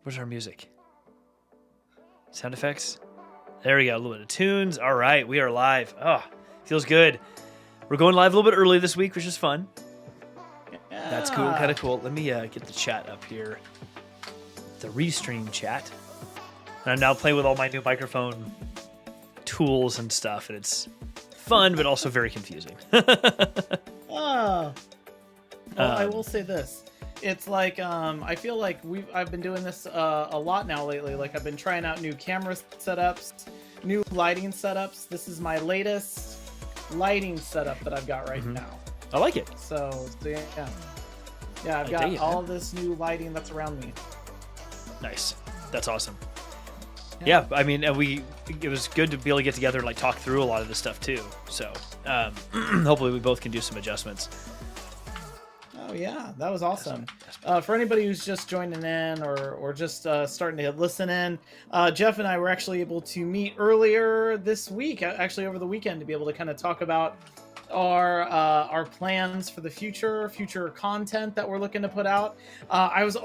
Where's our music? Sound effects? There we go. A little bit of tunes. All right, we are live. Oh, feels good. We're going live a little bit early this week, which is fun. Yeah. That's cool. Kind of cool. Let me get the chat up here. The Restream chat. And I'm now playing with all my new microphone tools and stuff, and it's fun, but also very confusing. Well, I will say this. It's like I feel like I've been doing this a lot now lately. Like I've been trying out new camera setups, new lighting setups. This is my latest lighting setup that I've got right now. I like it. So yeah, I've got all this new lighting that's around me. Nice. That's awesome. Yeah, I mean, it was good to be able to get together and like talk through a lot of this stuff too. So hopefully we both can do some adjustments. Oh yeah, that was awesome. For anybody who's just joining in or just starting to listen in, Jeff and I were actually able to meet earlier this week, actually over the weekend, to be able to kind of talk about our plans for the future content that we're looking to put out. I was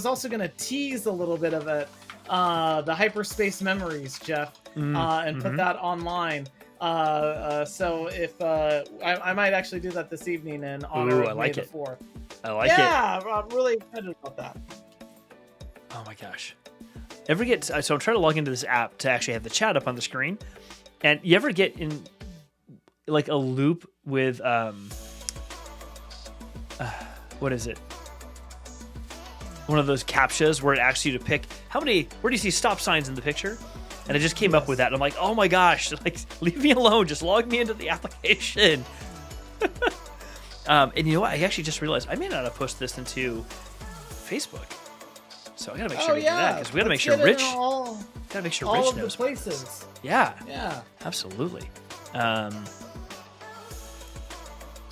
also going to tease a little bit of it, the hyperspace memories, Jeff, and put that online. So if I might actually do that this evening in honor of May the 4th. I like it. Yeah, I'm really excited about that. Oh my gosh. So I'm trying to log into this app to actually have the chat up on the screen. And you ever get in like a loop with what is it? One of those CAPTCHAs where it asks you to pick where do you see stop signs in the picture? And I just came up with that. And I'm like, oh my gosh, like leave me alone. Just log me into the application. And you know what? I actually just realized I may not have posted this into Facebook. So I gotta make sure to do that because we gotta make sure Rich. Gotta make sure Rich knows. The places. Yeah, absolutely.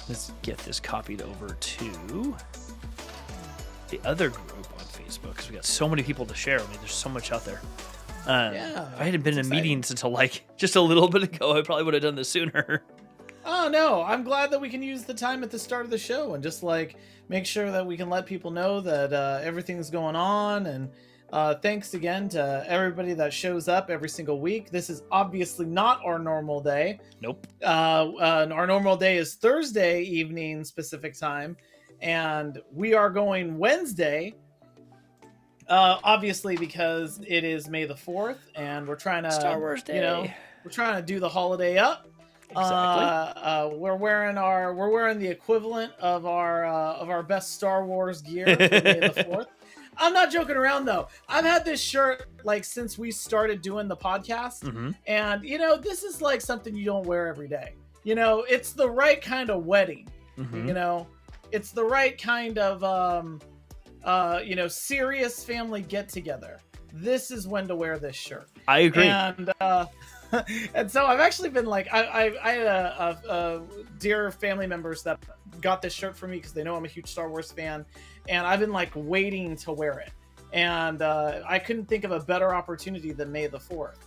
Let's get this copied over to the other group on Facebook because we got so many people to share. I mean, there's so much out there. If I hadn't been in meetings until like just a little bit ago, I probably would have done this sooner. Oh no, I'm glad that we can use the time at the start of the show and just like make sure that we can let people know that everything's going on. And thanks again to everybody that shows up every single week. This is obviously not our normal day. Nope. Our normal day is Thursday evening Pacific time, and we are going Wednesday. Obviously because it is May the 4th, and we're trying to Star Wars Day. We're trying to do the holiday up. Exactly. We're wearing the equivalent of our best Star Wars gear for May the 4th. I'm not joking around though. I've had this shirt like since we started doing the podcast, and this is like something you don't wear every day. It's the right kind of wedding. It's the right kind of serious family get together. This is when to wear this shirt. I agree. And so I've actually been like, I had a dear family members that got this shirt for me because they know I'm a huge Star Wars fan, and I've been like waiting to wear it. And I couldn't think of a better opportunity than May the 4th.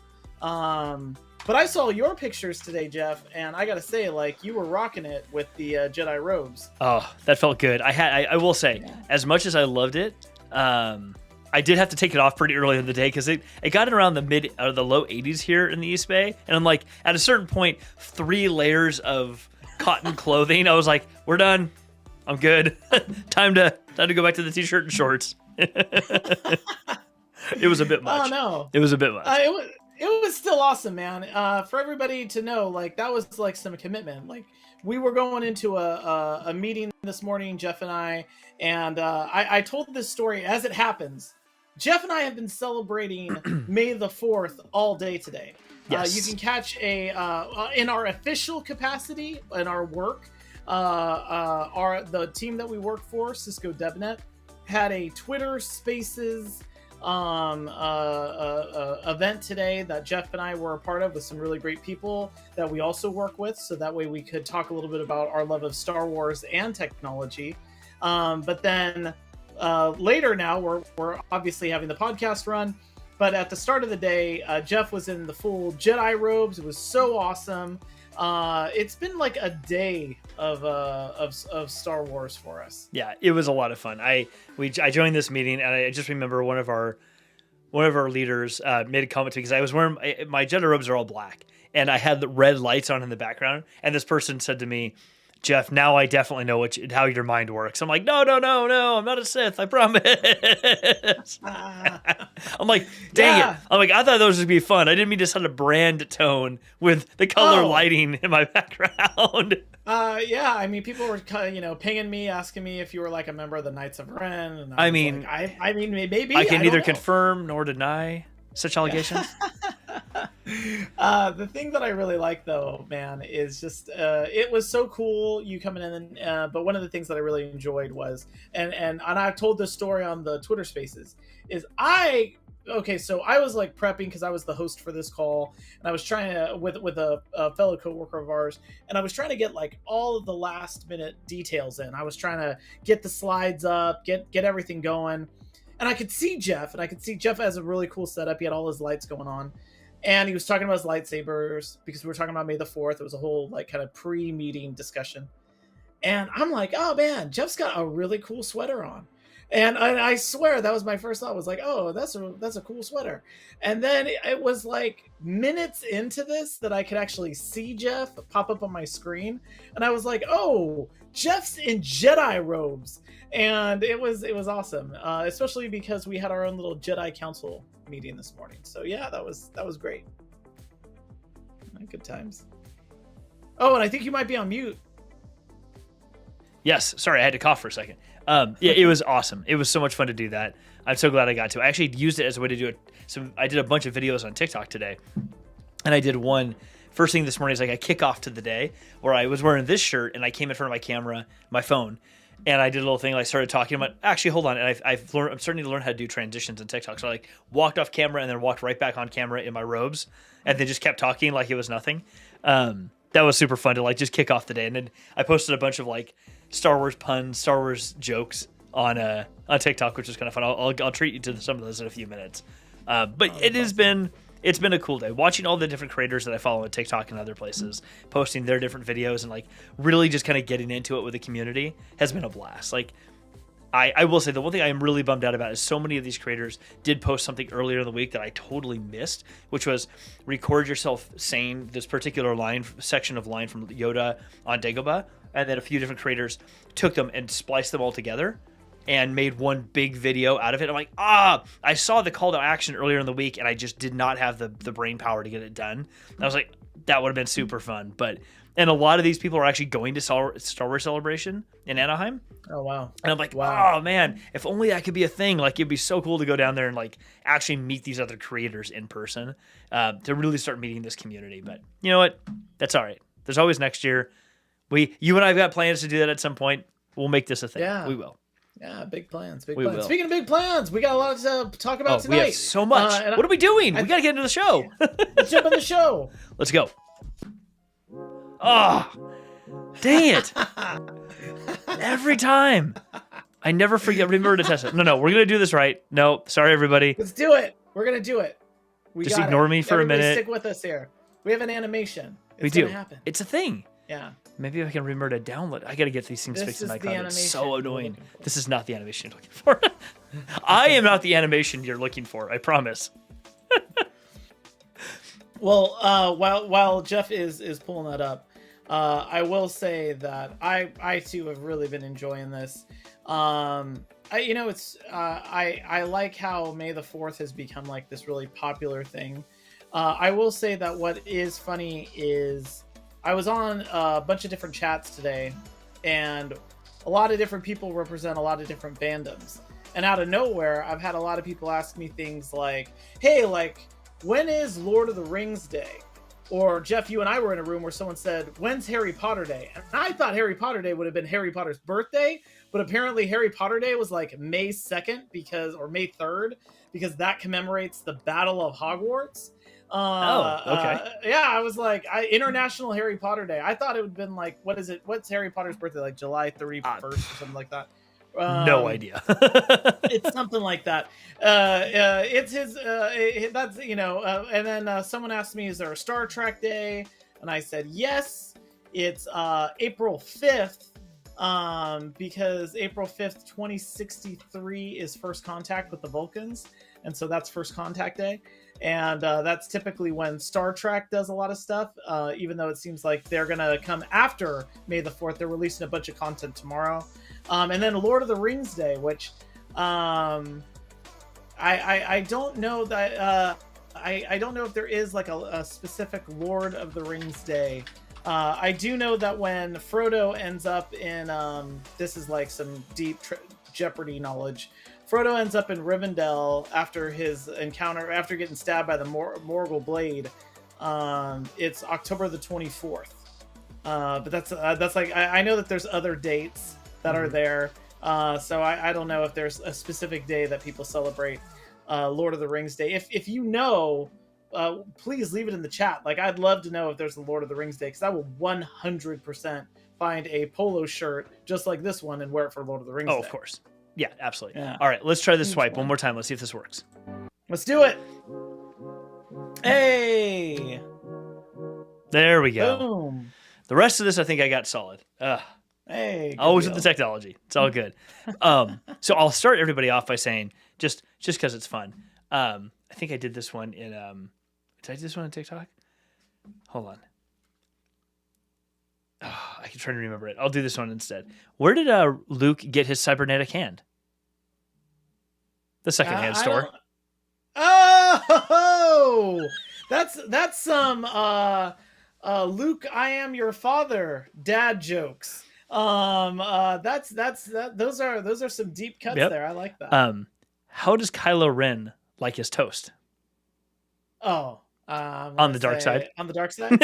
But I saw your pictures today, Jeff, and I gotta say, like, you were rocking it with the Jedi robes. Oh, that felt good. I will say, as much as I loved it, I did have to take it off pretty early in the day because it got around the low 80s here in the East Bay, and I'm like, at a certain point, 3 layers of cotton clothing. I was like, we're done. I'm good. Time to go back to the t-shirt and shorts. It was a bit much. Oh no, it was a bit much. It was still awesome, man. For everybody to know, like, that was like some commitment. Like, we were going into a meeting this morning, Jeff and I told this story as it happens. Jeff and I have been celebrating May the 4th all day today. Yes. You can catch in our official capacity in our work. The team that we work for, Cisco DevNet, had a Twitter Spaces event today that Jeff and I were a part of with some really great people that we also work with, so that way we could talk a little bit about our love of Star Wars and technology. But then later now we're obviously having the podcast run, but at the start of the day, Jeff was in the full Jedi robes. It was so awesome. It's been like a day of Star Wars for us. Yeah, it was a lot of fun. I joined this meeting, and I just remember one of our one of our leaders made a comment to me because I was wearing my Jedi robes are all black and I had the red lights on in the background. And this person said to me, Jeff, now I definitely know how your mind works. I'm like, no, I'm not a Sith, I promise. I'm like, dang it. I'm like, I thought those would be fun. I didn't mean to set a brand tone with the color lighting in my background. Yeah, I mean, people were pinging me, asking me if you were like a member of the Knights of Ren. And I mean, maybe I can neither confirm nor deny such allegations. The thing that I really like, though, man, is just it was so cool you coming in. But one of the things that I really enjoyed was, and I've told this story on the Twitter Spaces, is so I was like prepping because I was the host for this call, and I was trying to with a fellow coworker of ours, and I was trying to get like all of the last minute details in. I was trying to get the slides up, get everything going, and I could see Jeff has a really cool setup. He had all his lights going on, and he was talking about his lightsabers because we were talking about May the 4th. It was a whole like kind of pre-meeting discussion, and I'm like, oh man, Jeff's got a really cool sweater on. And I swear that was my first thought, was like, oh, that's a cool sweater. And then it was like minutes into this that I could actually see Jeff pop up on my screen. And I was like, oh, Jeff's in Jedi robes. And it was awesome, especially because we had our own little Jedi Council meeting this morning. So yeah, that was great. Good times. Oh, and I think you might be on mute. Yes, sorry, I had to cough for a second. Yeah, it was awesome. It was so much fun to do that. I'm so glad I got to. I actually used it as a way to do it. So I did a bunch of videos on TikTok today, and I did one first thing this morning is like a kickoff to the day where I was wearing this shirt and I came in front of my camera, my phone, and I did a little thing. I started talking about, actually, hold on, and I'm starting to learn how to do transitions in TikTok. So I like walked off camera and then walked right back on camera in my robes, and then just kept talking like it was nothing. That was super fun to like just kick off the day. And then I posted a bunch of like Star Wars puns, Star Wars jokes on TikTok, which is kind of fun. I'll treat you to some of those in a few minutes. But it's been a cool day watching all the different creators that I follow on TikTok and other places posting their different videos and like really just kind of getting into it with the community has been a blast. Like I will say the one thing I am really bummed out about is so many of these creators did post something earlier in the week that I totally missed, which was record yourself saying this particular section of line from Yoda on Dagobah, and then a few different creators took them and spliced them all together and made one big video out of it. I'm like, I saw the call to action earlier in the week and I just did not have the brain power to get it done. And I was like, that would have been super fun. And a lot of these people are actually going to Star Wars Celebration in Anaheim. Oh, wow. And I'm like, wow. Oh, man, if only that could be a thing. Like, it'd be so cool to go down there and, like, actually meet these other creators in person to really start meeting this community. But you know what? That's all right. There's always next year. You and I have got plans to do that at some point. We'll make this a thing. Yeah. We will. Yeah, big plans. Plans. Speaking of big plans, we got a lot to talk about tonight. We have so much. What are we doing? We got to get into the show. Let's jump in the show. Let's go. Oh, dang it. Every time. I never remember to test it. No, we're going to do this right. No, sorry, everybody. Let's do it. We're going to do it. Just ignore me for a minute. Stick with us here. We have an animation. We do. Happen. It's a thing. Yeah. Maybe I can remember to download. I got to get these things fixed in my car. It's so annoying. This is not the animation you're looking for. I am not the animation you're looking for. I promise. Well, while Jeff is pulling that up, I will say that I too have really been enjoying this. I like how May the 4th has become like this really popular thing. I will say that what is funny is I was on a bunch of different chats today, and a lot of different people represent a lot of different fandoms. And out of nowhere, I've had a lot of people ask me things like, hey, like, when is Lord of the Rings Day? Or Jeff, you and I were in a room where someone said, when's Harry Potter Day? And I thought Harry Potter Day would have been Harry Potter's birthday, but apparently Harry Potter Day was like May 2nd or May 3rd, because that commemorates the Battle of Hogwarts. Okay. Yeah, I was like, International Harry Potter Day. I thought it would have been like, what's Harry Potter's birthday? Like July 31st or something like that. No idea. It's something like that. It's his. That's And then someone asked me, "Is there a Star Trek Day?" And I said, "Yes, it's April 5th, because April 5th, 2063 is first contact with the Vulcans. And so that's first contact day. And that's typically when Star Trek does a lot of stuff, even though it seems like they're going to come after May the 4th. They're releasing a bunch of content tomorrow. And then Lord of the Rings Day, which I don't know that... I don't know if there is like a specific Lord of the Rings Day. I do know that when Frodo ends up in this is like some deep Jeopardy knowledge. Frodo ends up in Rivendell after his encounter, after getting stabbed by the Morgul blade. It's October the 24th. But that's like I know that there's other dates that are there. So I don't know if there's a specific day that people celebrate Lord of the Rings Day. If you know, please leave it in the chat. Like, I'd love to know if there's a Lord of the Rings Day, because I will 100% find a polo shirt just like this one and wear it for Lord of the Rings Day. Of course. Yeah, absolutely. Yeah. All right, let's try this swipe one more time. Let's see if this works. Let's do it. Hey. There we go. Boom. The rest of this, I think I got solid. Hey. Always with the technology. It's all good. So I'll start everybody off by saying, just because it's fun. I think I did this one in did I do this one on TikTok? Hold on. Oh, I can try to remember it. I'll do this one instead. Where did Luke get his cybernetic hand? The secondhand store. Oh, that's some Luke, I am your father dad jokes. Those are some deep cuts there. I like that. How does Kylo Ren like his toast? Oh, on the dark side. On the dark side.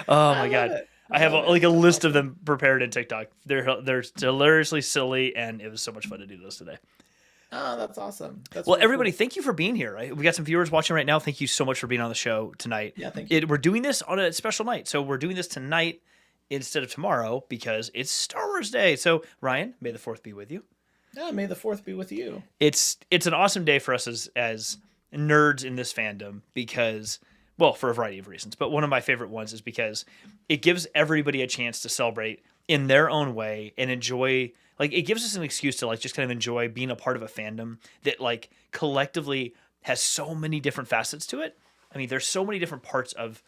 Oh my god. I have a list of them prepared in TikTok. They're hilariously silly, and it was so much fun to do those today. Oh, that's awesome. That's well, really everybody, cool. Thank you for being here. Right? We got some viewers watching right now. Thank you so much for being on the show tonight. Yeah, thank you. We're doing this on a special night. So we're doing this tonight instead of tomorrow because it's Star Wars Day. So Ryan, may the 4th be with you. Yeah, may the 4th be with you. It's an awesome day for us as nerds in this fandom because, well, for a variety of reasons, but one of my favorite ones is because it gives everybody a chance to celebrate in their own way and enjoy, like, it gives us an excuse to, like, just kind of enjoy being a part of a fandom that, like, collectively has so many different facets to it. I mean, there's so many different parts of,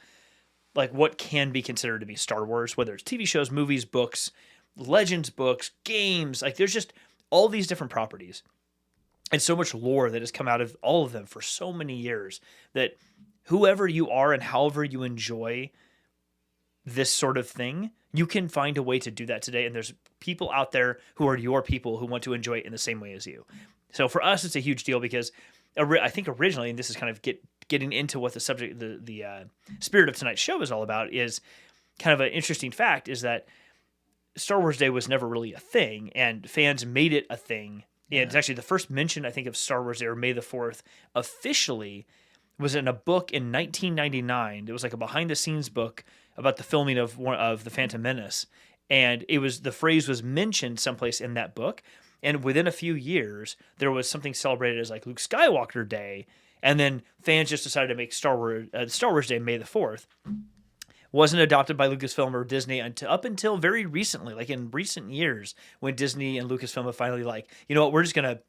like, what can be considered to be Star Wars, whether it's TV shows, movies, books, Legends books, games, like, there's just all these different properties and so much lore that has come out of all of them for so many years that whoever you are and however you enjoy this sort of thing, you can find a way to do that today. And there's people out there who are your people who want to enjoy it in the same way as you. So for us, it's a huge deal because I think originally, and this is kind of getting into what the subject, the spirit of tonight's show is all about, is kind of an interesting fact is that Star Wars Day was never really a thing, and fans made it a thing. And it's actually the first mention, I think, of Star Wars Day or May the 4th officially was in a book in 1999. It was like a behind-the-scenes book about the filming of The Phantom Menace. And the phrase was mentioned someplace in that book. And within a few years, there was something celebrated as like Luke Skywalker Day. And then fans just decided to make Star Wars Day May the 4th. Wasn't adopted by Lucasfilm or Disney up until very recently, like in recent years, when Disney and Lucasfilm have finally like, you know what, we're just gonna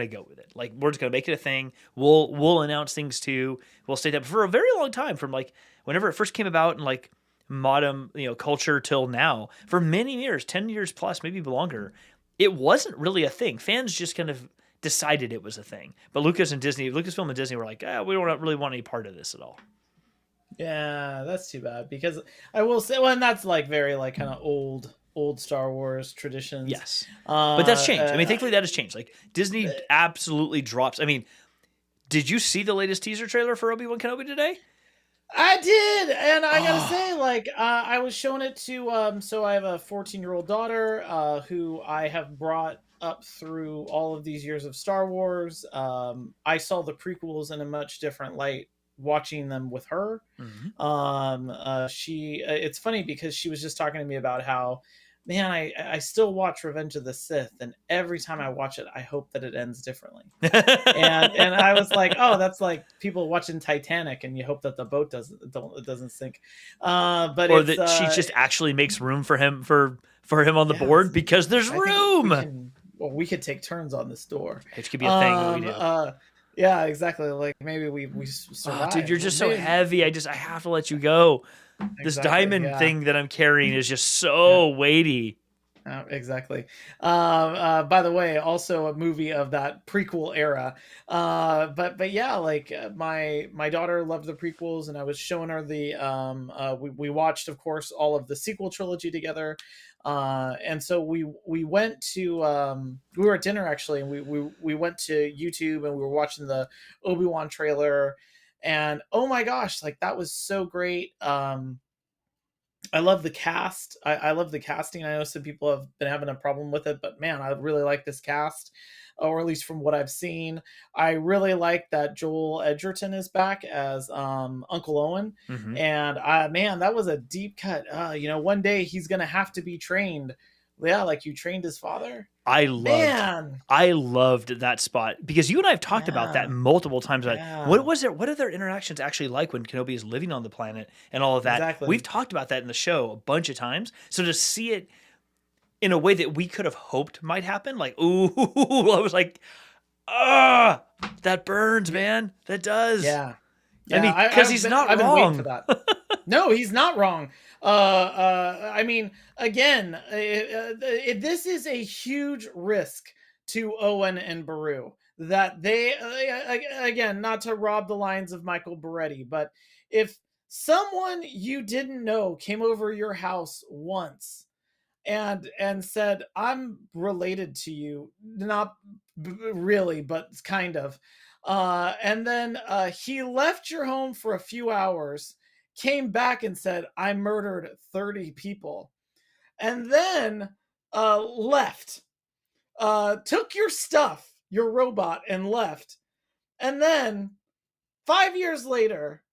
go with it. Like, we're just gonna make it a thing. We'll announce things too. We'll stay there for a very long time, from like whenever it first came about in like modern culture till now, for many years, 10 years plus, maybe longer. It wasn't really a thing. Fans just kind of decided it was a thing. But Lucasfilm and Disney were like, we don't really want any part of this at all. Yeah, that's too bad, because I will say, well, and that's like very like kind of old Star Wars traditions. Yes, but that's changed. I mean, thankfully that has changed. Like, Disney absolutely drops. I mean, did you see the latest teaser trailer for Obi-Wan Kenobi today? I did, and I gotta say, like, I was showing it to so I have a 14-year-old daughter who I have brought up through all of these years of Star Wars. I saw the prequels in a much different light watching them with her. Mm-hmm. It's funny because she was just talking to me about how man, I still watch Revenge of the Sith, and every time I watch it, I hope that it ends differently. And I was like, oh, that's like people watching Titanic, and you hope that the boat doesn't sink. But Or it's that she just actually makes room for him for him on the yeah, board because there's I think we room. can. Well, we could take turns on this door. It could be a thing that we do. Yeah, exactly. Like maybe we Oh, dude, survive. you're just so heavy. I have to let you go. This Exactly. diamond Yeah. thing that I'm carrying is just Yeah. so weighty. Exactly. By the way, also a movie of that prequel era. But yeah, like my daughter loved the prequels, and I was showing her the we watched, of course, all of the sequel trilogy together. And so we went to we were at dinner actually, and we went to YouTube, and we were watching the Obi-Wan trailer, and oh my gosh, like that was so great. I love the cast. I love the casting. I know some people have been having a problem with it, but man, I really like this cast, or at least from what I've seen. I really like that Joel Edgerton is back as Uncle Owen, Mm-hmm. and man, that was a deep cut. One day he's gonna have to be trained. Yeah, like you trained his father. Man, I loved that spot because you and I have talked about that yeah, multiple times. What yeah, was it? What are their interactions actually like when Kenobi is living on the planet and all of that? We've exactly. talked about that in the show a bunch of times. So to see it in a way that we could have hoped might happen, like, ooh, I was like, ah, that burns, man. That does. Yeah, I yeah. mean, because he's not I've been waiting for wrong. that. No, he's not wrong. I mean, again, this is a huge risk to Owen and Baru that they, again, not to rob the lines of Michael Beretti, but if someone you didn't know came over your house once and said, I'm related to you, not really, but kind of, and then he left your home for a few hours, came back and said, I murdered 30 people, and then left, took your stuff, your robot, and left, and then 5 years later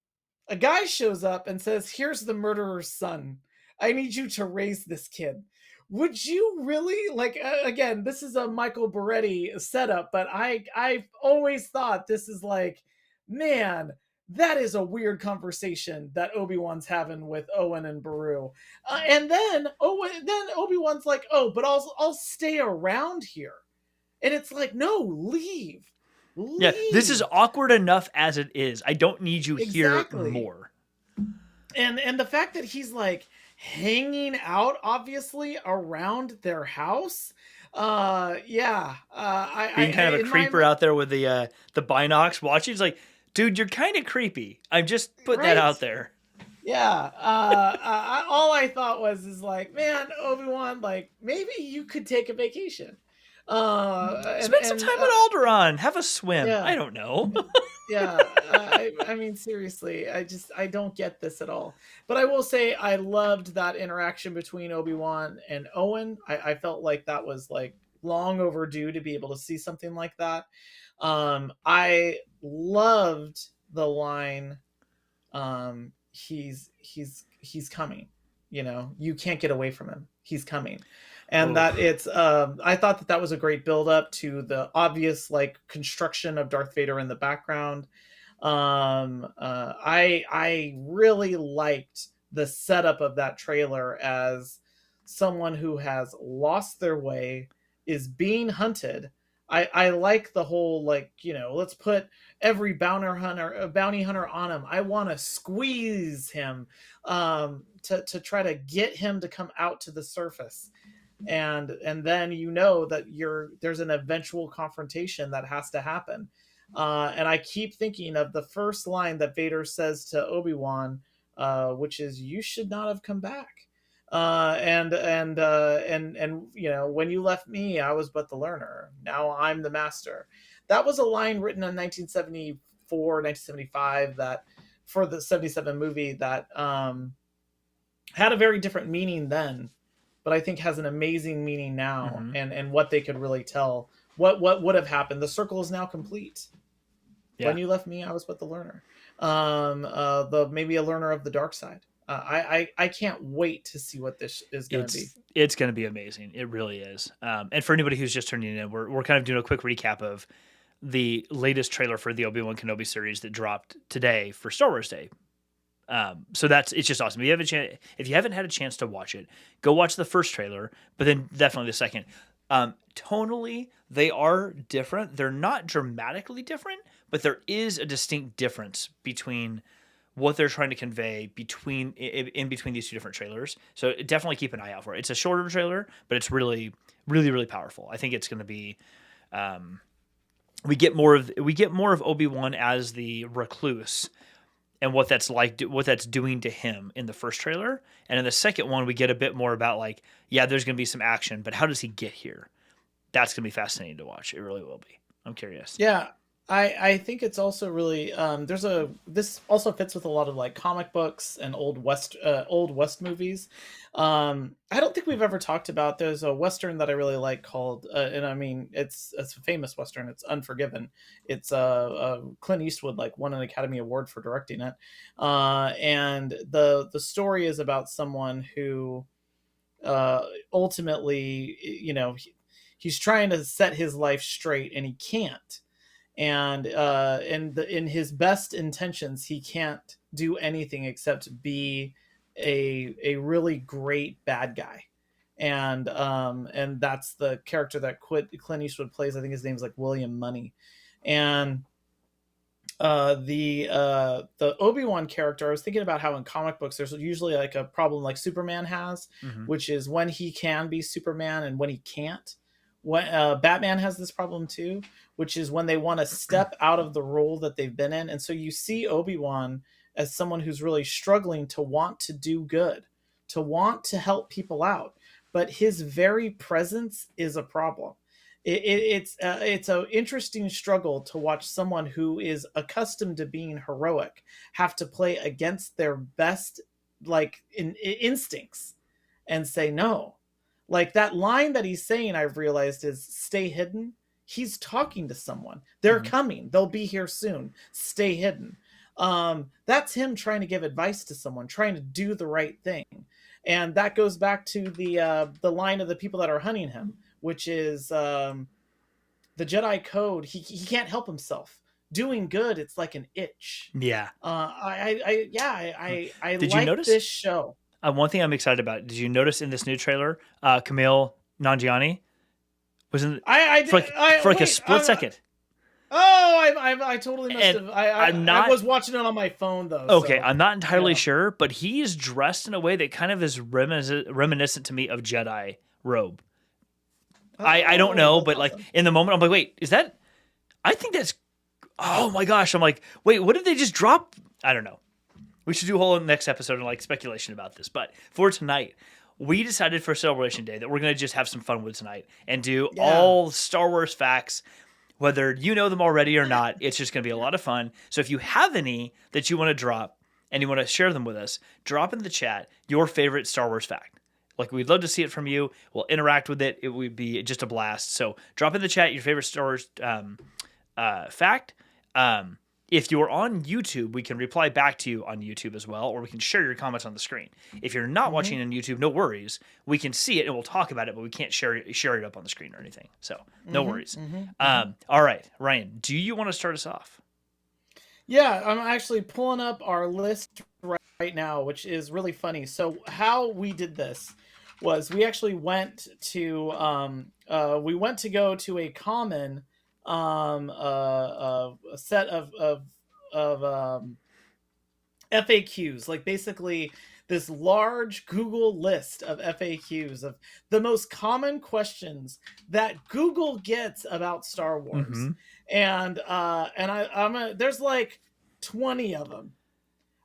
a guy shows up and says, here's the murderer's son, I need you to raise this kid. Would you really, like, again, this is a Michael Beretti setup, but I've always thought this is like, man, that is a weird conversation that Obi-Wan's having with Owen and Baru. And then Obi-Wan's like, oh, but I'll stay around here. And it's like, no, leave. Yeah, this is Leave. awkward enough as it is. I don't need you here Exactly. more. And the fact that he's like hanging out obviously around their house, yeah, Being kind of a in my creeper out there with the binocs watching. It's like, dude, you're kind of creepy. I'm just putting that right, out there. yeah, all I thought was is like, man, Obi-Wan, like maybe you could take a vacation, Spend some and time at Alderaan. Have a swim. yeah, I don't know. yeah. I mean, seriously, I don't get this at all. But I will say I loved that interaction between Obi-Wan and Owen. I felt like that was like long overdue to be able to see something like that. I loved the line, he's coming. You can't get away from him. He's coming. And that Oof. it's I thought that was a great build up to the obvious like construction of Darth Vader in the background. I really liked the setup of that trailer as someone who has lost their way, is being hunted. I like the whole, like, let's put every bounty hunter on him. I want to squeeze him, to try to get him to come out to the surface, and then that there's an eventual confrontation that has to happen. And I keep thinking of the first line that Vader says to Obi-Wan, which is, "You should not have come back." And when you left me, I was but the learner. Now I'm the master. That was a line written in 1974, 1975, that for the 77 movie that had a very different meaning then, but I think has an amazing meaning now, Mm-hmm. and what they could really tell. What would have happened? The circle is now complete. Yeah. When you left me, I was but the learner. The maybe a learner of the dark side. I can't wait to see what this is going to be. It's going to be amazing. It really is. And for anybody who's just turning in, we're kind of doing a quick recap of the latest trailer for the Obi-Wan Kenobi series that dropped today for Star Wars Day. So it's just awesome. If you haven't had a chance to watch it, go watch the first trailer, but then definitely the second. Tonally, they are different. They're not dramatically different, but there is a distinct difference between what they're trying to convey in between these two different trailers. So definitely keep an eye out for it. It's a shorter trailer, but it's really, really, really powerful. I think it's going to be. We get more of Obi-Wan as the recluse and what that's like, what that's doing to him in the first trailer. And in the second one, we get a bit more about like, yeah, there's going to be some action, but how does he get here? That's going to be fascinating to watch. It really will be. I'm curious. Yeah. I think it's also really this also fits with a lot of like comic books and old West movies. I don't think we've ever talked about, there's a Western that I really like called and I mean it's a famous Western, it's Unforgiven. It's Clint Eastwood like won an Academy Award for directing it. And the story is about someone who ultimately, he's trying to set his life straight and he can't. And in his best intentions, he can't do anything except be a really great bad guy. And that's the character that Clint Eastwood plays. I think his name's like William Money. And the Obi-Wan character, I was thinking about how in comic books there's usually like a problem like Superman has, which is when he can be Superman and when he can't. When Batman has this problem too, which is when they want to step out of the role that they've been in. And so you see Obi-Wan as someone who's really struggling to want to do good, to want to help people out, but his very presence is a problem. It's an interesting struggle to watch someone who is accustomed to being heroic have to play against their best like instincts and say no. Like that line that he's saying, I've realized, is stay hidden. He's talking to someone. They're coming. They'll be here soon. Stay hidden. That's him trying to give advice to someone, trying to do the right thing. And that goes back to the line of the people that are hunting him, which is the Jedi code. He can't help himself. Doing good, it's like an itch. Yeah. I Did like you notice this show. One thing I'm excited about? Did you notice in this new trailer, Camille Nanjiani was in for a split second? Oh, I totally must And have. I was watching it on my phone though. Okay, so, I'm not entirely sure, but he is dressed in a way that kind of is reminiscent to me of Jedi robe. I don't know, but awesome. like in the moment, I'm like, wait, is that? I think that's. Oh my gosh! I'm like, wait, what did they just drop? I don't know. We should do a whole next episode on like speculation about this. But for tonight, we decided for Celebration Day that we're going to just have some fun with tonight and do all Star Wars facts, whether you know them already or not. It's just going to be a lot of fun. So if you have any that you want to drop and you want to share them with us, drop in the chat your favorite Star Wars fact. Like, we'd love to see it from you. We'll interact with it. It would be just a blast. So drop in the chat your favorite Star Wars fact. If you're on YouTube, we can reply back to you on YouTube as well, or we can share your comments on the screen. If you're not watching on YouTube, no worries. We can see it and we'll talk about it, but we can't share it up on the screen or anything. So no worries. All right, Ryan, do you want to start us off? Yeah, I'm actually pulling up our list right now, which is really funny. So how we did this was we actually went to go to a common a set of FAQs, like basically this large Google list of FAQs of the most common questions that Google gets about Star Wars. And there's like 20 of them.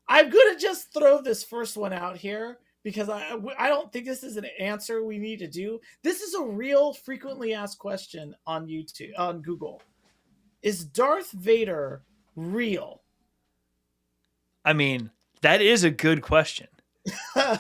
I'm gonna just throw this first one out here because I don't think this is an answer we need to do. This is a real frequently asked question on YouTube, on Google. Is Darth Vader real? I mean, that is a good question. I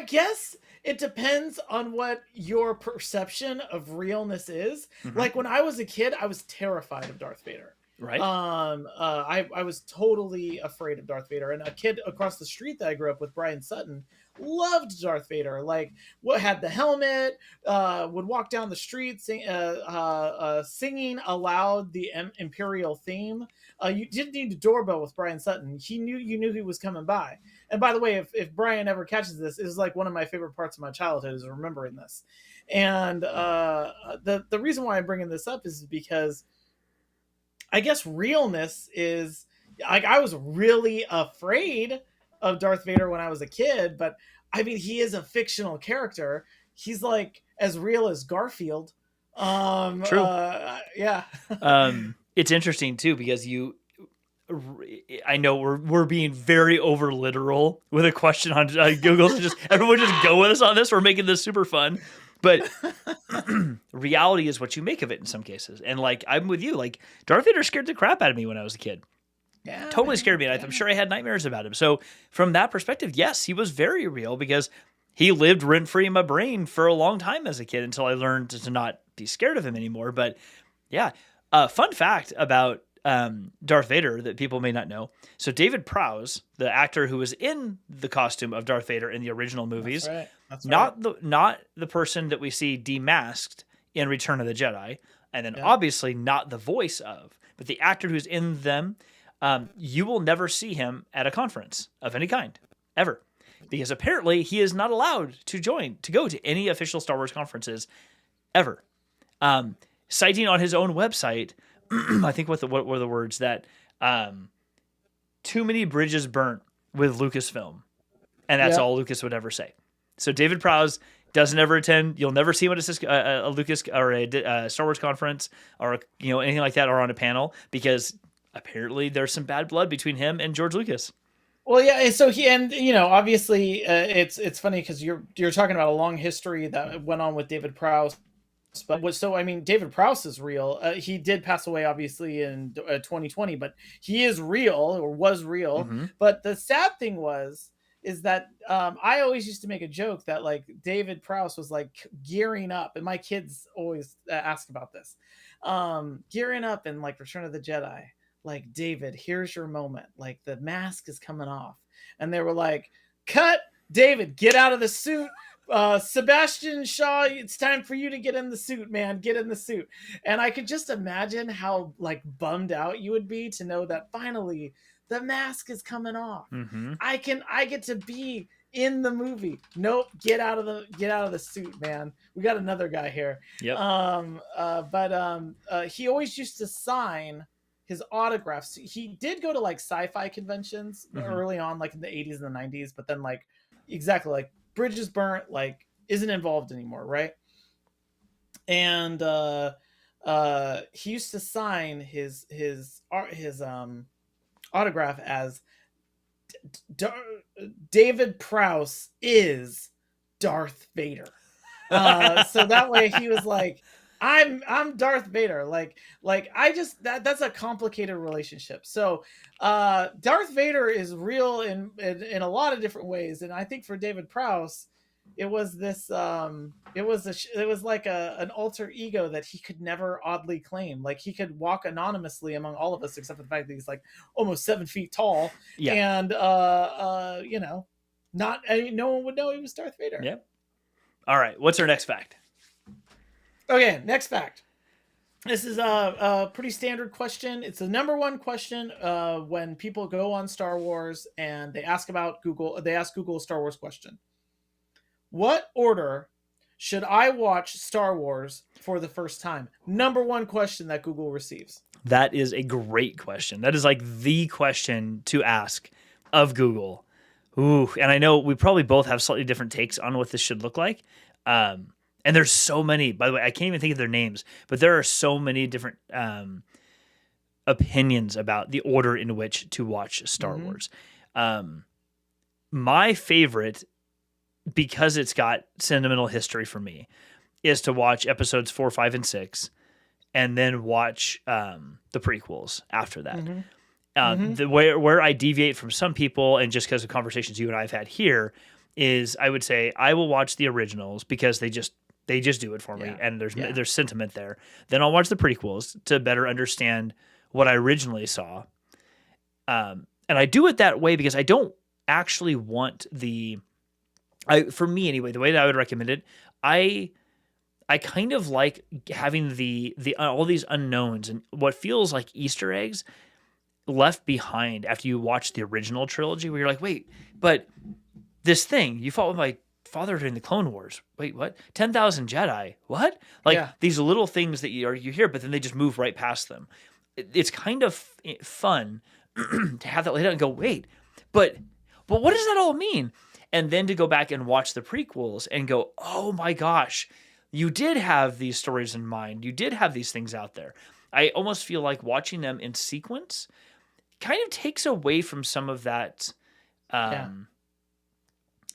guess it depends on what your perception of realness is. Like when I was a kid, I was terrified of Darth Vader. Right. I was totally afraid of Darth Vader, and a kid across the street that I grew up with, Brian Sutton, loved Darth Vader. Like, what had the helmet, would walk down the street singing aloud the Imperial theme. You didn't need a doorbell with Brian Sutton. You knew he was coming by. And by the way, if Brian ever catches this, it is like one of my favorite parts of my childhood is remembering this. And the reason why I'm bringing this up is because I guess realness is like I was really afraid of Darth Vader when I was a kid, but I mean he is a fictional character. He's like as real as Garfield. True. Yeah. It's interesting too because I know we're being very over literal with a question on Google. So just everyone just go with us on this. We're making this super fun, but reality is what you make of it in some cases. And like I'm with you. Like Darth Vader scared the crap out of me when I was a kid. Yeah, Totally man, scared me. And yeah. I'm sure I had nightmares about him. So from that perspective, yes, he was very real because he lived rent free in my brain for a long time as a kid until I learned to not be scared of him anymore. But yeah, fun fact about Darth Vader that people may not know. So David Prowse, the actor who was in the costume of Darth Vader in the original movies, That's not the person that we see demasked in Return of the Jedi, and then Yeah. obviously not the voice of, but the actor who's in them. You will never see him at a conference of any kind ever, because apparently he is not allowed to go to any official Star Wars conferences ever. Citing on his own website, I think what were the words that too many bridges burnt with Lucasfilm, and that's all Lucas would ever say. So David Prowse doesn't ever attend. You'll never see him at a Lucas or a Star Wars conference or anything like that or on a panel because apparently there's some bad blood between him and George Lucas. Well, yeah. So obviously, it's funny because you're talking about a long history that went on with David Prowse. But I mean, David Prowse is real. He did pass away, obviously, in 2020, but he is real or was real. Mm-hmm. But the sad thing is that I always used to make a joke that like David Prowse was like gearing up, and my kids always ask about this, gearing up in like Return of the Jedi. Like, David, here's your moment. Like, the mask is coming off. And they were like, cut, David, get out of the suit. Sebastian Shaw, it's time for you to get in the suit, man. Get in the suit. And I could just imagine how like bummed out you would be to know that finally the mask is coming off. Mm-hmm. I get to be in the movie. Nope, get out of the suit, man. We got another guy here. Yep. He always used to sign his autographs. He did go to like sci-fi conventions early on, like in the 80s and the 90s, but then like exactly like bridges burnt, like isn't involved anymore, right? And he used to sign his autograph as David Prowse is Darth Vader. So that way he was like, I'm Darth Vader. Like I just that's a complicated relationship. So Darth Vader is real in a lot of different ways, and I think for David Prowse, it was this it was like an alter ego that he could never oddly claim. Like he could walk anonymously among all of us, except for the fact that he's like almost 7 feet tall, and no one would know he was Darth Vader. Yep. All right, what's our next fact? Okay, next fact. This is a pretty standard question. It's the number one question when people go on Star Wars and they ask about Google. They ask Google a Star Wars question. What order should I watch Star Wars for the first time? Number one question that Google receives. That is a great question. That is like the question to ask of Google. Ooh, and I know we probably both have slightly different takes on what this should look like. And there's so many, by the way, I can't even think of their names, but there are so many different opinions about the order in which to watch Star Wars. My favorite, because it's got sentimental history for me, is to watch episodes 4, 5, and 6, and then watch the prequels after that. Where I deviate from some people, and just because of conversations you and I have had here, is I would say I will watch the originals because they just do it for me, and there's sentiment there. Then I'll watch the prequels to better understand what I originally saw. And I do it that way because I don't actually want for me anyway, the way that I would recommend it, I kind of like having the all these unknowns and what feels like Easter eggs left behind after you watch the original trilogy, where you're like, wait, but this thing you fought with my father during the Clone Wars. Wait, what? 10,000 Jedi? What? Like these little things that you hear, but then they just move right past them. It's kind of fun to have that laid out and go, wait, but what does that all mean? And then to go back and watch the prequels and go, oh my gosh, you did have these stories in mind. You did have these things out there. I almost feel like watching them in sequence kind of takes away from some of that.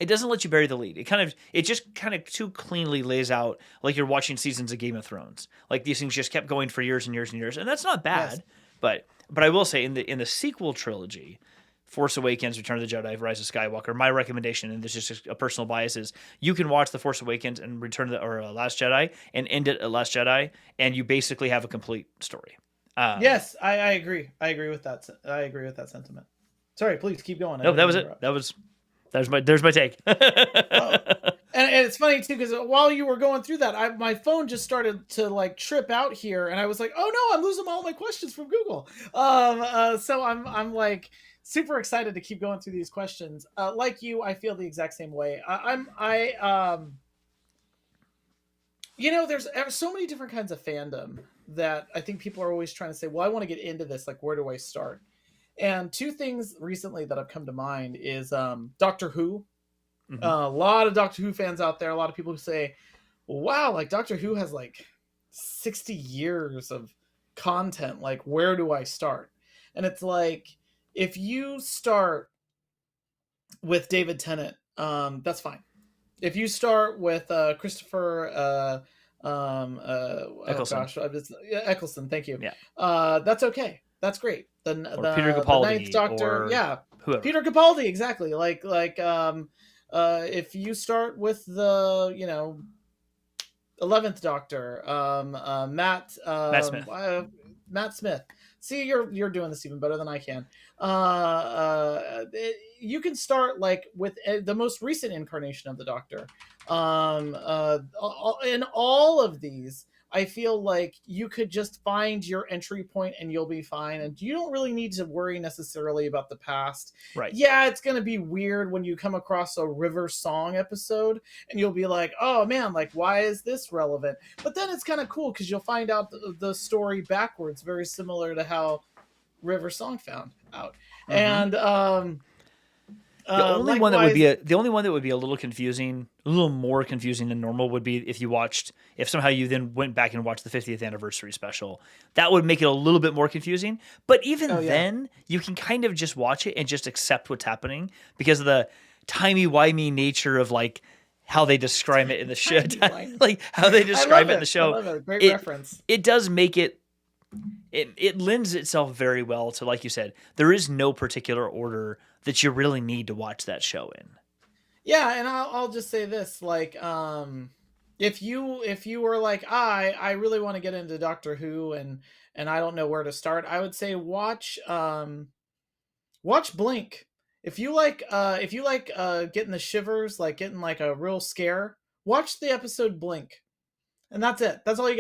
It doesn't let you bury the lead. It just kind of too cleanly lays out like you're watching seasons of Game of Thrones. Like these things just kept going for years and years and years, and that's not bad. Yes. But I will say in the sequel trilogy, Force Awakens, Return of the Jedi, Rise of Skywalker, my recommendation, and this is just a personal bias, is you can watch The Force Awakens and Last Jedi and end it at Last Jedi, and you basically have a complete story. Yes, I agree. I agree with that. I agree with that sentiment. Sorry, please keep going. No, that was it. There's my take. And it's funny too, because while you were going through that, my phone just started to like trip out here, and I was like, "Oh no, I'm losing all my questions from Google." So I'm like super excited to keep going through these questions. Like you, I feel the exact same way. There's so many different kinds of fandom that I think people are always trying to say, "Well, I want to get into this. Like, where do I start?" And two things recently that have come to mind is Doctor Who. Mm-hmm. A lot of Doctor Who fans out there. A lot of people who say, wow, like Doctor Who has like 60 years of content. Like, where do I start? And it's like, if you start with David Tennant, that's fine. If you start with Christopher Eccleston, thank you. Yeah. That's okay. That's great. Or Peter Capaldi, the Ninth Doctor, whoever. Peter Capaldi, exactly. If you start with the 11th Doctor, Matt Smith. See, you're doing this even better than I can. You can start like with the most recent incarnation of the Doctor. In all of these, I feel like you could just find your entry point and you'll be fine. And you don't really need to worry necessarily about the past. Right. Yeah, it's going to be weird when you come across a River Song episode and you'll be like, oh man, like, why is this relevant? But then it's kind of cool because you'll find out the story backwards, very similar to how River Song found out. Mm-hmm. And the only one that would be a little confusing, a little more confusing than normal, would be if somehow you then went back and watched the 50th anniversary special. That would make it a little bit more confusing. But even then, you can kind of just watch it and just accept what's happening because of the timey-wimey nature of like how they describe it in the show. Like how they describe it in the show. I love it. Great reference. It does make it. It lends itself very well to, like you said, there is no particular order that you really need to watch that show in. Yeah, and I'll just say this, like, if you were like, I really want to get into Doctor Who and I don't know where to start, I would say watch Blink. If you like getting the shivers, like getting like a real scare, watch the episode Blink. And that's it. That's all you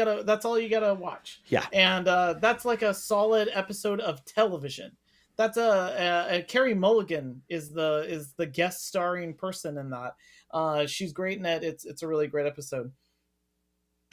gotta watch. Yeah. And that's like a solid episode of television. That's Carey Mulligan is the guest starring person in that. She's great in it. It's a really great episode.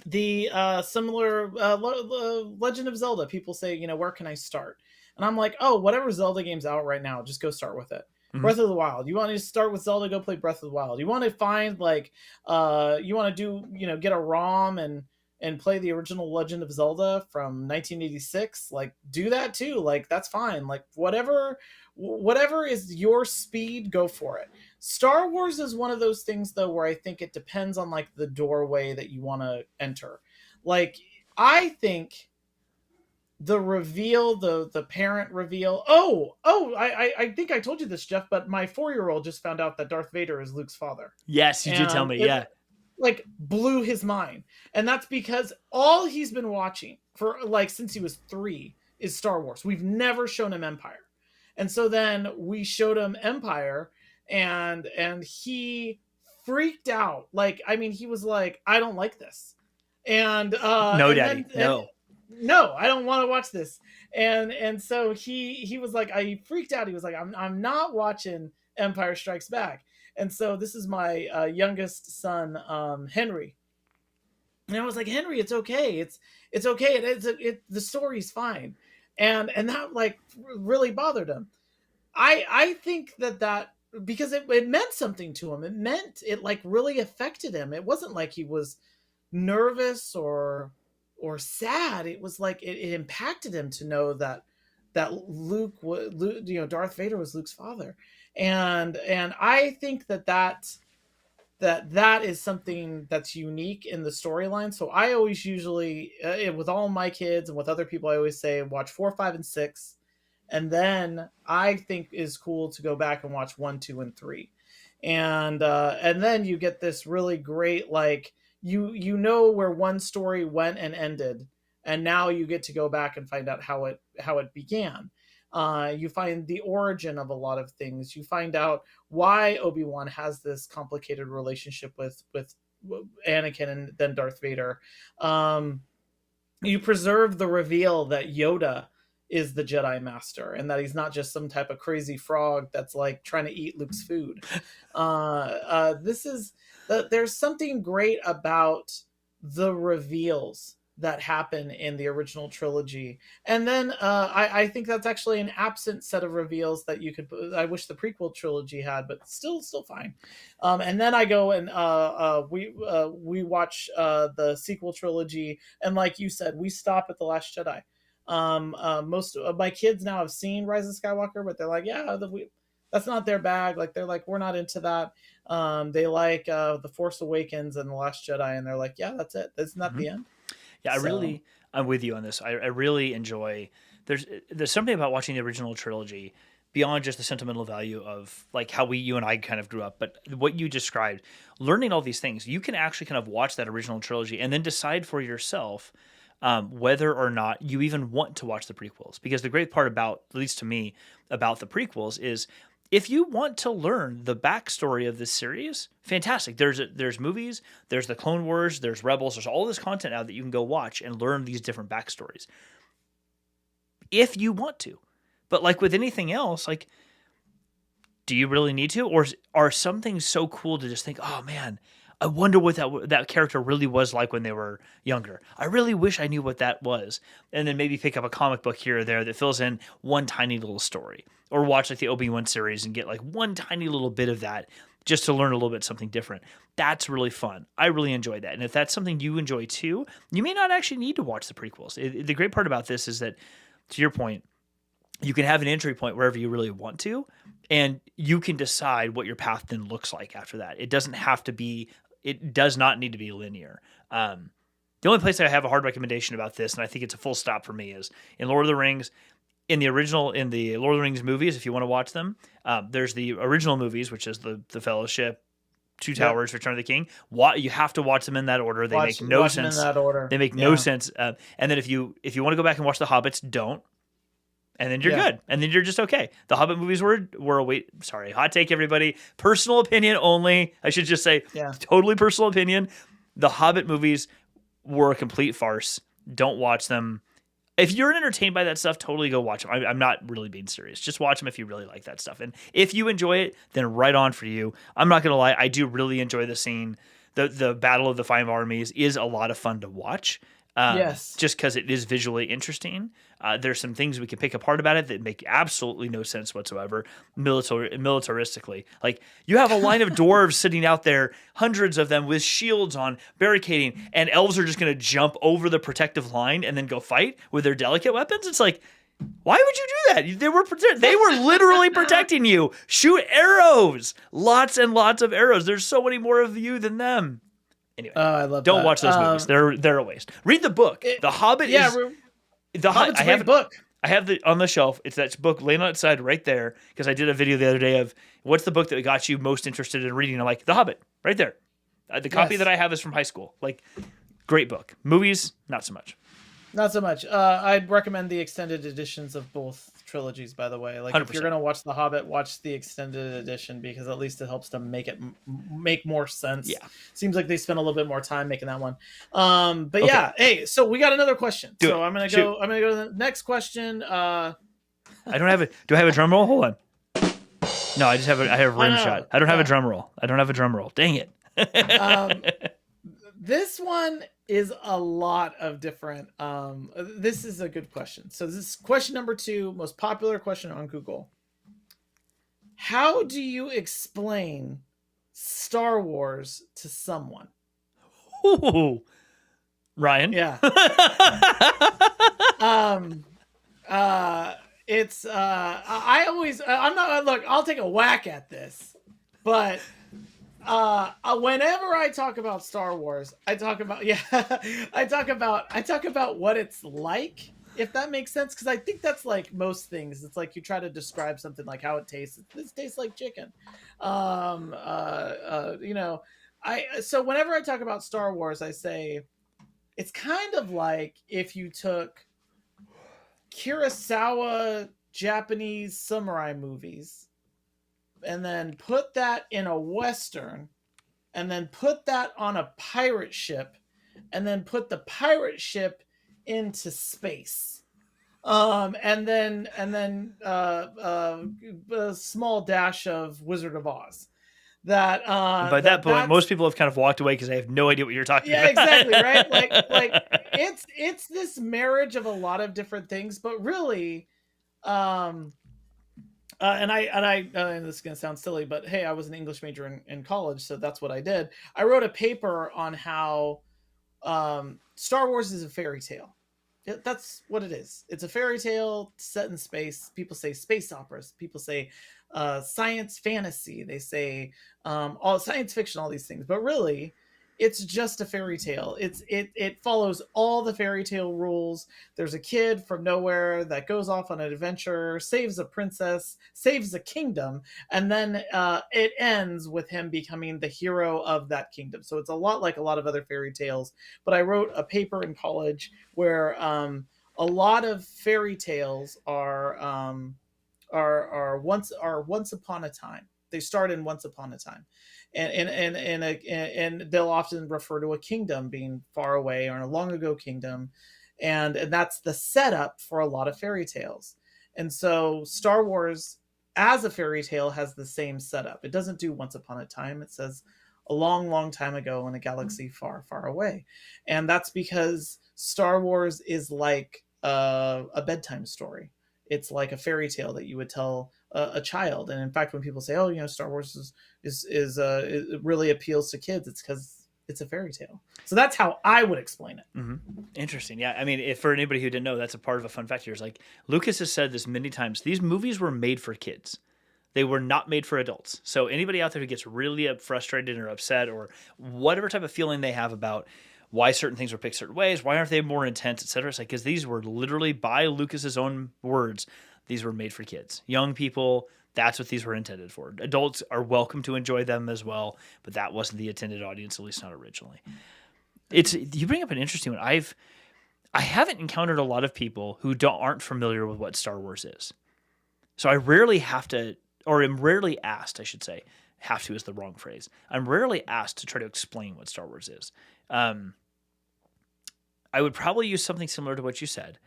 The similar Legend of Zelda. People say, where can I start? And I'm like, oh, whatever Zelda game's out right now, just go start with it. Mm-hmm. Breath of the Wild. You want to start with Zelda? Go play Breath of the Wild. You want to find like, you want to do, get a ROM and play the original Legend of Zelda from 1986. Like, do that too. Like, that's fine. Like, whatever is your speed, go for it. Star Wars is one of those things though where I think it depends on like the doorway that you want to enter. Like, I think the reveal, the parent reveal. I think I told you this, Jeff, but my 4-year-old just found out that Darth Vader is Luke's father. Yes, you did tell me. Yeah. Like blew his mind. And that's because all he's been watching for like since he was 3 is Star Wars. We've never shown him Empire. And so then we showed him Empire, and he freaked out. Like, I mean, he was like, I don't like this. No, And Daddy, then no. no, I don't want to watch this. And so he was like, I freaked out. He was like, I'm not watching Empire Strikes Back. And so this is my youngest son, Henry. And I was like, Henry, it's okay. It's okay. The story's fine. And that like really bothered him. I think that because it meant something to him. It like really affected him. It wasn't like he was nervous or sad. It was like it impacted him to know that Darth Vader was Luke's father. And I think that is something that's unique in the storyline. So I always usually with all my kids and with other people, I always say watch 4, 5, and 6, and then I think is cool to go back and watch 1, 2, and 3, and then you get this really great, like, you know where one story went and ended, and now you get to go back and find out how it began. You find the origin of a lot of things. You find out why Obi-Wan has this complicated relationship with Anakin and then Darth Vader. You preserve the reveal that Yoda is the Jedi Master and that he's not just some type of crazy frog that's like trying to eat Luke's food. There's something great about the reveals that happen in the original trilogy, and then I think that's actually an absent set of reveals that you could. I wish the prequel trilogy had, but still fine. And then I go and we watch the sequel trilogy, and like you said, we stop at the Last Jedi. Most of my kids now have seen Rise of Skywalker, but they're like, yeah, that's not their bag. Like they're like, we're not into that. They like The Force Awakens and The Last Jedi, and they're like, yeah, that's it. Isn't that the end? Yeah, So, I'm with you on this. I really enjoy. There's something about watching the original trilogy beyond just the sentimental value of like how you and I kind of grew up, but what you described, learning all these things, you can actually kind of watch that original trilogy and then decide for yourself whether or not you even want to watch the prequels. Because the great part about, at least to me, about the prequels is if you want to learn the backstory of this series, fantastic. There's movies, there's the Clone Wars, there's Rebels, there's all this content out that you can go watch and learn these different backstories. If you want to. But like with anything else, like, do you really need to? Or are some things so cool to just think, oh man, I wonder what that character really was like when they were younger. I really wish I knew what that was. And then maybe pick up a comic book here or there that fills in one tiny little story. Or watch like the Obi-Wan series and get like one tiny little bit of that just to learn a little bit something different. That's really fun. I really enjoy that. And if that's something you enjoy too, you may not actually need to watch the prequels. The great part about this is that, to your point, you can have an entry point wherever you really want to, and you can decide what your path then looks like after that. It does not need to be linear. The only place I have a hard recommendation about this, and I think it's a full stop for me, is in Lord of the Rings. In the Lord of the Rings movies, if you want to watch them, there's the original movies, which is the Fellowship, Two Towers, Return of the King. You have to watch them in that order. They make no sense. In that order. They make no sense. And then if you want to go back and watch the Hobbits, don't. And then you're good. And then you're just okay. The Hobbit movies were sorry, hot take, everybody. Personal opinion only. I should just say, totally personal opinion. The Hobbit movies were a complete farce. Don't watch them. If you're entertained by that stuff, totally go watch them. I'm not really being serious. Just watch them if you really like that stuff. And if you enjoy it, then right on for you. I'm not going to lie. I do really enjoy the scene. The Battle of the Five Armies is a lot of fun to watch. Just because it is visually interesting. There's some things we can pick apart about it that make absolutely no sense whatsoever militaristically. Like, you have a line of dwarves sitting out there, hundreds of them with shields on, barricading, and elves are just going to jump over the protective line and then go fight with their delicate weapons. It's like, why would you do that? They were literally protecting you. Shoot arrows. Lots and lots of arrows. There's so many more of you than them. Anyway, I love don't that. watch those movies. They're a waste. Read the book. The Hobbit is Hobbit's a great book. I have it on the shelf. It's that book laying on its side right there because I did a video the other day of what's the book that got you most interested in reading. I'm like, The Hobbit, right there. The copy that I have is from high school. Like, great book. Movies, not so much. Not so much. I'd recommend the extended editions of both trilogies, by the way. Like, if you're 100%. gonna watch The Hobbit, watch the extended edition, because at least it helps to make it make more sense. Yeah. Seems like they spent a little bit more time making that one. But Okay. yeah, hey, so we got another question. Do so it. I'm gonna Shoot. go. I'm gonna go to the next question. I don't have it. Do I have a drum roll? Hold on. No, I just have I have a rim shot. I don't have a drum roll. I don't have a drum roll. Dang it. This one is a lot of different. This is a good question. So this is question number 2, most popular question on Google. How do you explain Star Wars to someone? Ooh. Ryan. Yeah. It's I always I'm not look, I'll take a whack at this, but whenever I talk about Star Wars, I talk about I talk about what it's like, if that makes sense, because I think that's like most things. It's like you try to describe something, like how it tastes. This tastes like chicken. So whenever I talk about Star Wars, I say it's kind of like if you took Kurosawa Japanese samurai movies and then put that in a Western and then put that on a pirate ship and then put the pirate ship into space. And then a small dash of Wizard of Oz. That by that point, most people have kind of walked away because they have no idea what you're talking about. Yeah, exactly, right? Like it's this marriage of a lot of different things, but really, and this is gonna sound silly, but hey, I was an English major in college, so that's what I did. I wrote a paper on how Star Wars is a fairy tale. That's what it is. It's a fairy tale set in space. People say space operas. People say science fantasy. They say all science fiction, all these things. But really, it's just a fairy tale. It follows all the fairy tale rules. There's a kid from nowhere that goes off on an adventure, saves a princess, saves a kingdom, and then it ends with him becoming the hero of that kingdom. So it's a lot like a lot of other fairy tales. But I wrote a paper in college where a lot of fairy tales are once upon a time. They start in once upon a time, and they'll often refer to a kingdom being far away or a long ago kingdom, and that's the setup for a lot of fairy tales. And so Star Wars as a fairy tale has the same setup. It doesn't do once upon a time. It says a long, long time ago in a galaxy far, far away. And that's because Star Wars is like a bedtime story. It's like a fairy tale that you would tell a child. And in fact, when people say, "Oh, Star Wars it really appeals to kids," it's because it's a fairy tale. So that's how I would explain it. Mm-hmm. Interesting. Yeah. I mean, if for anybody who didn't know, that's a part of a fun fact here. Is like Lucas has said this many times. These movies were made for kids. They were not made for adults. So anybody out there who gets really frustrated or upset or whatever type of feeling they have about why certain things were picked certain ways, why aren't they more intense, etc. It's like, because these were literally, by Lucas's own words, these were made for kids, young people. That's what these were intended for. Adults are welcome to enjoy them as well, but that wasn't the intended audience, at least not originally. You bring up an interesting one. I haven't encountered a lot of people who aren't familiar with what Star Wars is. So I rarely have to, or am rarely asked, I should say. Have to is the wrong phrase. I'm rarely asked to try to explain what Star Wars is. I would probably use something similar to what you said,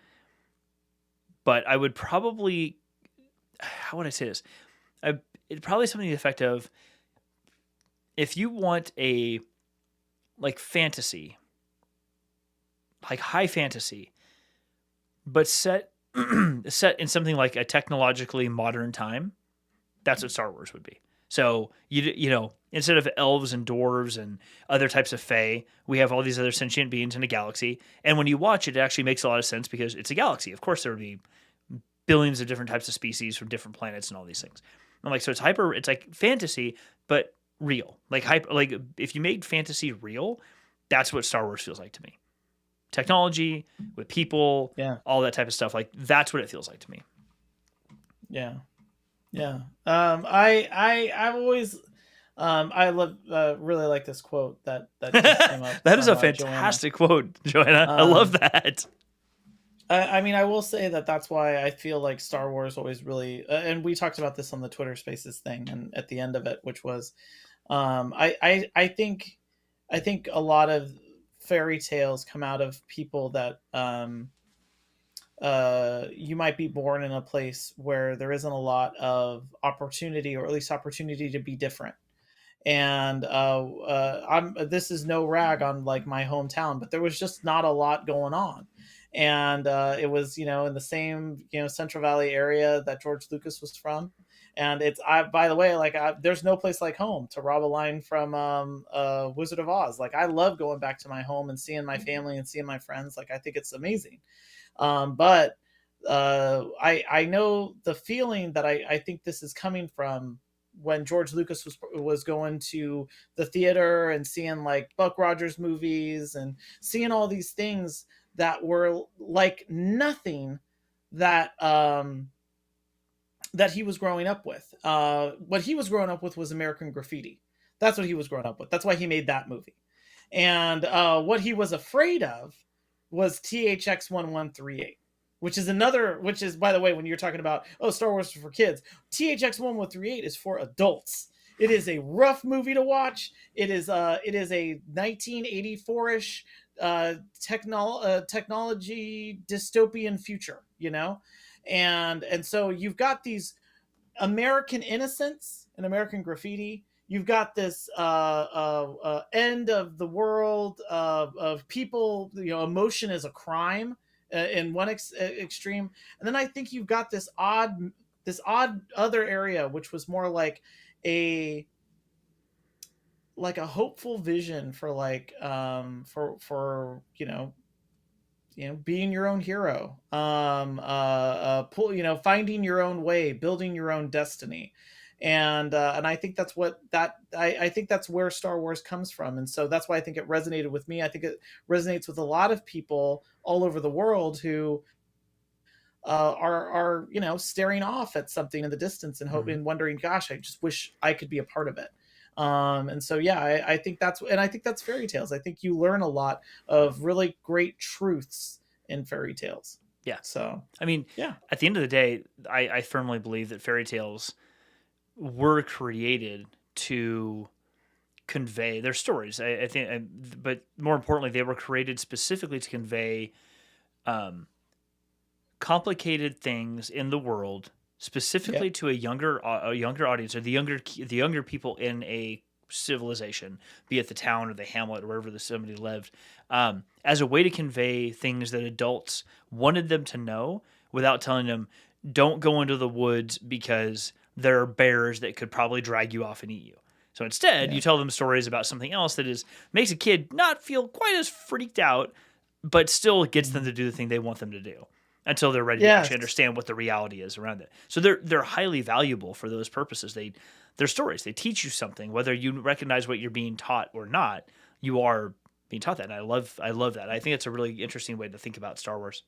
but I would probably, how would I say this? It'd probably something to the effect of, if you want a like fantasy, like high fantasy, but set in something like a technologically modern time, that's what Star Wars would be. So instead of elves and dwarves and other types of fae, we have all these other sentient beings in a galaxy. And when you watch it, it actually makes a lot of sense because it's a galaxy. Of course, there would be billions of different types of species from different planets and all these things. I'm like, so it's like fantasy, but real. Like if you made fantasy real, that's what Star Wars feels like to me. Technology with people, all that type of stuff. Like that's what it feels like to me. Yeah. Yeah. I've always, I love, really like this quote that just came up. That is a fantastic quote, Joanna. I love that. I mean, I will say that that's why I feel like Star Wars always really, and we talked about this on the Twitter Spaces thing, and at the end of it, which was, I think a lot of fairy tales come out of people that you might be born in a place where there isn't a lot of opportunity, or at least opportunity to be different. And this is no rag on like my hometown, but there was just not a lot going on. And it was, in the same, Central Valley area that George Lucas was from. And by the way, like, there's no place like home, to rob a line from Wizard of Oz. Like, I love going back to my home and seeing my family and seeing my friends. Like, I think it's amazing. But I know the feeling that I think this is coming from when George Lucas was going to the theater and seeing like Buck Rogers movies and seeing all these things that were like nothing that that he was growing up with. What he was growing up with was American Graffiti. That's what he was growing up with. That's why he made that movie. And what he was afraid of was THX 1138, which is, by the way, when you're talking about, oh, Star Wars for kids, THX 1138 is for adults. It is a rough movie to watch. It is a 1984-ish technology dystopian future, and so you've got these American innocence and American Graffiti. You've got this end of the world of people. Emotion is a crime in one extreme, and then I think you've got this odd other area, which was more like a hopeful vision for like for being your own hero, finding your own way, building your own destiny. And I think that's I think that's where Star Wars comes from. And so that's why I think it resonated with me. I think it resonates with a lot of people all over the world who are staring off at something in the distance and hoping, wondering, gosh, I just wish I could be a part of it. And so, yeah, I think that's fairy tales. I think you learn a lot of really great truths in fairy tales. Yeah. So, I mean, yeah, at the end of the day, I firmly believe that fairy tales were created to convey their stories. I think, but more importantly, they were created specifically to convey complicated things in the world, specifically to a younger audience, or the younger people in a civilization, be it the town or the hamlet or wherever somebody lived, as a way to convey things that adults wanted them to know without telling them, don't go into the woods because there are bears that could probably drag you off and eat you. So instead, you tell them stories about something else that makes a kid not feel quite as freaked out, but still gets them to do the thing they want them to do until they're ready to actually understand what the reality is around it. So they're highly valuable for those purposes. They're stories. They teach you something, whether you recognize what you're being taught or not. You are being taught that, and I love that. I think it's a really interesting way to think about Star Wars.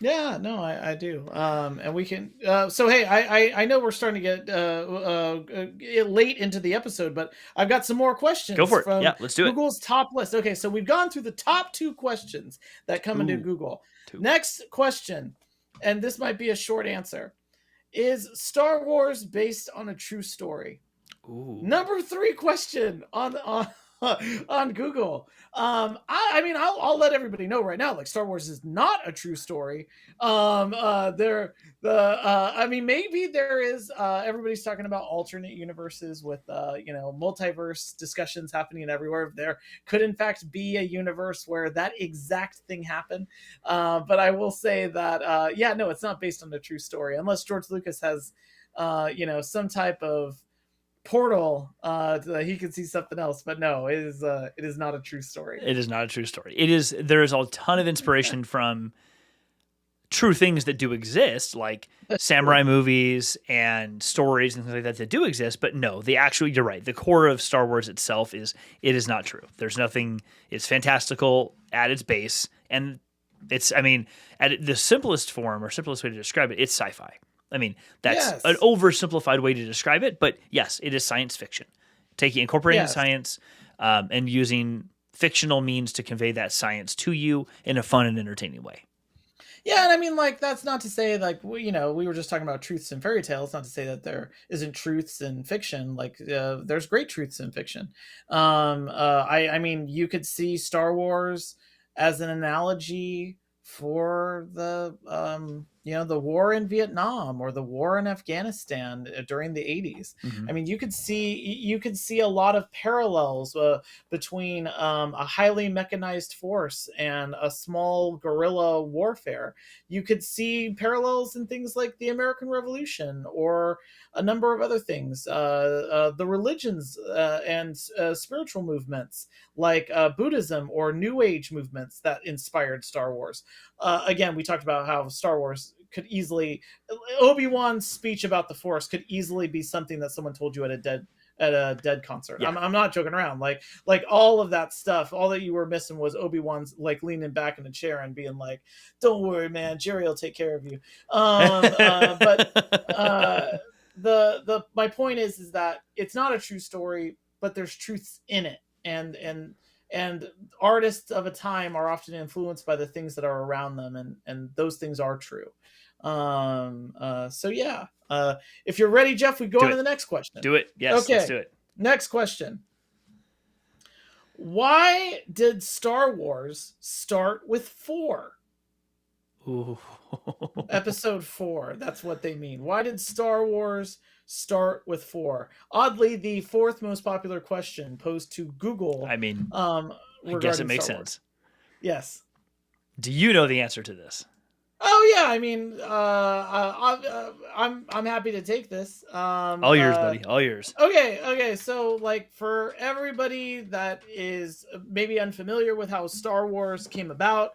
Yeah, no, I do. And we can. So hey, I know we're starting to get late into the episode, but I've got some more questions. Go for it. From yeah, let's do Google's top list. Okay, so we've gone through the top 2 questions that come into Google. 2. Next question, and this might be a short answer: is Star Wars based on a true story? Ooh. Number 3 question on on Google. I mean, I'll let everybody know right now, like, Star Wars is not a true story. I mean, maybe there is. Everybody's talking about alternate universes with multiverse discussions happening everywhere. There could in fact be a universe where that exact thing happened. But I will say that no, it's not based on a true story, unless George Lucas has some type of portal he could see something else. But no, it is not a true story. It is not a true story. There is a ton of inspiration from true things that do exist, like samurai movies and stories and things like that do exist. But no, you're right. The core of Star Wars itself is not true. There's nothing. It's fantastical at its base, and at the simplest form or simplest way to describe it, it's sci-fi. I mean, that's an oversimplified way to describe it, but yes, it is science fiction. Incorporating science and using fictional means to convey that science to you in a fun and entertaining way. Yeah, and I mean, like, that's not to say, like, we were just talking about truths in fairy tales. Not to say that there isn't truths in fiction. Like, there's great truths in fiction. I mean, you could see Star Wars as an analogy for the war in Vietnam or the war in Afghanistan during the 80s. Hmm. I mean, you could see a lot of parallels between a highly mechanized force and a small guerrilla warfare. You could see parallels in things like the American Revolution or a number of other things, the religions and spiritual movements like Buddhism or New Age movements that inspired Star Wars. Again, we talked about how Star Wars could easily, Obi-Wan's speech about the Force could easily be something that someone told you at a dead concert. Yeah. I'm not joking around. Like all of that stuff, all that you were missing was Obi-Wan's like leaning back in a chair and being like, "Don't worry, man, Jerry will take care of you." But uh, the my point is that it's not a true story, but there's truths in it, and artists of a time are often influenced by the things that are around them, and those things are true. So yeah. If you're ready, Jeff, we go Do on to it. the next question. Do it. Yes, let's Okay. do it. Next question. Why did Star Wars start with 4? Ooh. Episode 4. That's what they mean. Why did Star Wars start with 4? Oddly, the fourth most popular question posed to Google I mean, I guess it regarding makes Star Wars. sense. Yes. Do you know the answer to this? Oh yeah, I mean, I'm happy to take this. All yours, buddy. All yours. Okay. So, like, for everybody that is maybe unfamiliar with how Star Wars came about,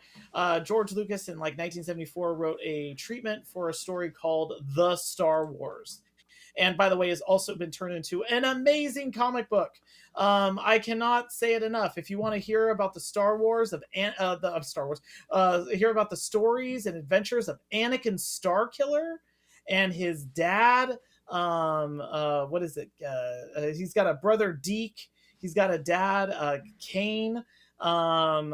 George Lucas in like 1974 wrote a treatment for a story called The Star Wars. And by the way, has also been turned into an amazing comic book. I cannot say it enough. If you want to hear about the Star Wars of Star Wars, hear about the stories and adventures of Anakin Starkiller and his dad. What is it? He's got a brother Deke. He's got a dad, Kane. And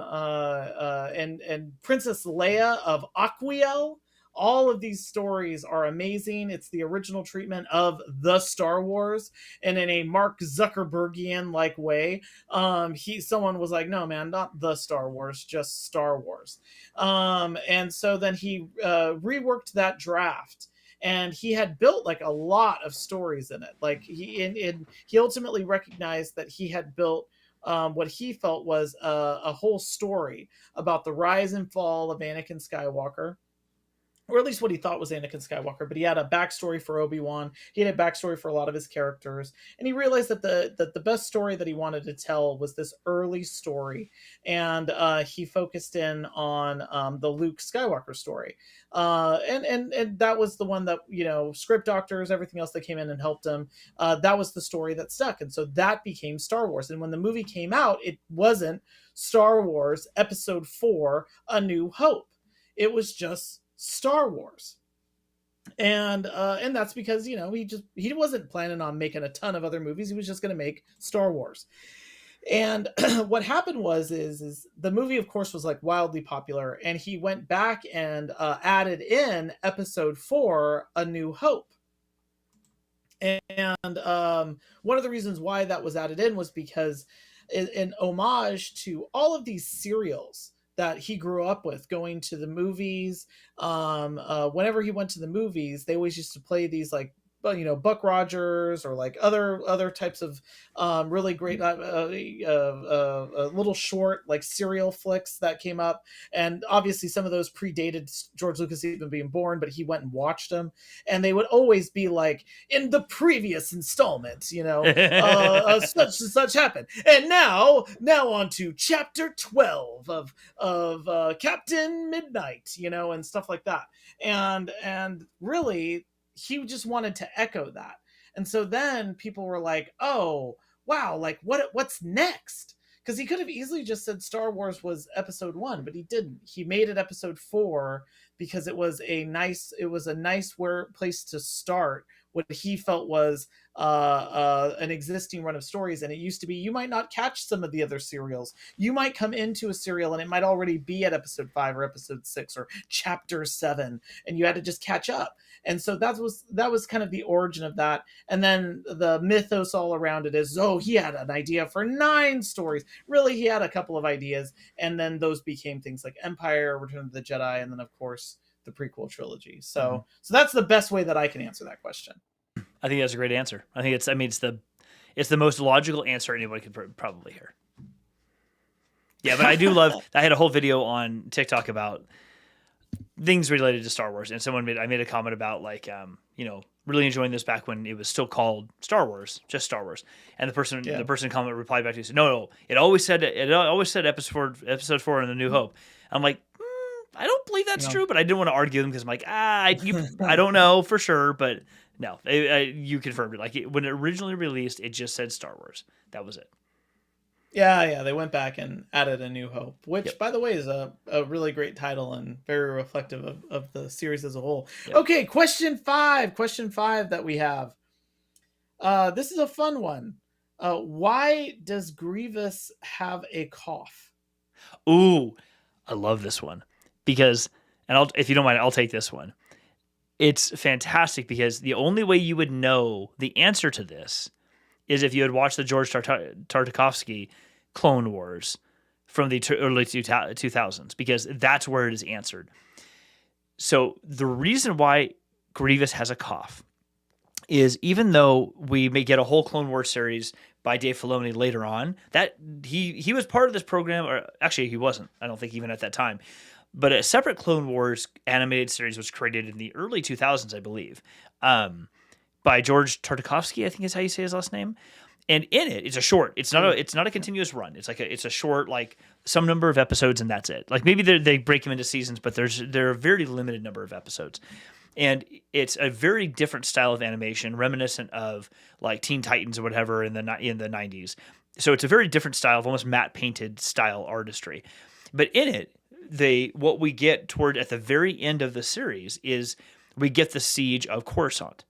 Princess Leia of Aquiel. All of these stories are amazing. It's the original treatment of the Star Wars, and in a Mark Zuckerbergian like way. Someone was like, "No, man, not the Star Wars, just Star Wars." And so then he reworked that draft, and he had built like a lot of stories in it. Like he ultimately recognized that he had built what he felt was a whole story about the rise and fall of Anakin Skywalker, or at least what he thought was Anakin Skywalker. But he had a backstory for Obi-Wan. He had a backstory for a lot of his characters, and he realized that the best story that he wanted to tell was this early story, and he focused in on the Luke Skywalker story, and that was the one that, script doctors, everything else that came in and helped him. That was the story that stuck, and so that became Star Wars. And when the movie came out, it wasn't Star Wars Episode 4: A New Hope. It was just Star Wars. And that's because he wasn't planning on making a ton of other movies. He was just going to make Star Wars. And what happened is the movie, of course, was like wildly popular, and he went back and added in Episode 4: A New Hope. And one of the reasons why that was added in was because in homage to all of these serials that he grew up with, going to the movies. Whenever he went to the movies, they always used to play these like, Buck Rogers or like other types of really great little short like serial flicks that came up. And obviously some of those predated George Lucas even being born, but he went and watched them, and they would always be like, in the previous installment, such and such happened, and now on to chapter 12 of Captain Midnight, and stuff like that. And really, he just wanted to echo that. And so then people were like, "Oh, wow, like what's next?" Because he could have easily just said Star Wars was Episode 1, but he didn't. He made it Episode 4 because it was a nice place to start what he felt was an existing run of stories. And it used to be you might not catch some of the other serials. You might come into a serial and it might already be at episode 5 or episode 6 or chapter 7, and you had to just catch up. And so that was kind of the origin of that. And then the mythos all around it is, oh, he had an idea for 9 stories. Really, he had a couple of ideas, and then those became things like Empire, Return of the Jedi, and then of course the prequel trilogy. So so that's the best way that I can answer that question. I think that's a great answer. I think it's the most logical answer anyone could probably hear. Yeah, but I do love. I had a whole video on TikTok about things related to Star Wars, and I made a comment about like really enjoying this back when it was still called Star Wars, just Star Wars, and the person comment replied back to me, said, no, it always said episode 4 in the New Hope. I'm like, I don't believe that's true, but I didn't want to argue them because I'm like, I don't know for sure, but no, you confirmed it. Like when it originally released, it just said Star Wars. That was it. Yeah, they went back and added A New Hope, which, by the way, is a really great title and very reflective of the series as a whole. Yep. Okay, question five that we have. This is a fun one. Why does Grievous have a cough? Ooh, I love this one because, if you don't mind, I'll take this one. It's fantastic because the only way you would know the answer to this is if you had watched the George Tartakovsky Clone Wars from the early 2000s, because that's where it is answered. So the reason why Grievous has a cough is, even though we may get a whole Clone Wars series by Dave Filoni later on, that he was part of this program, or actually he wasn't, I don't think, even at that time. But a separate Clone Wars animated series was created in the early 2000s, I believe, by George Tartakovsky, I think is how you say his last name. And in it, it's a short. It's not a continuous run. It's like it's a short, like some number of episodes, and that's it. Like maybe they break them into seasons, but there are a very limited number of episodes. And it's a very different style of animation, reminiscent of like Teen Titans or whatever in the 90s. So it's a very different style of almost matte painted style artistry. But in it, what we get toward at the very end of the series is we get the siege of Coruscant.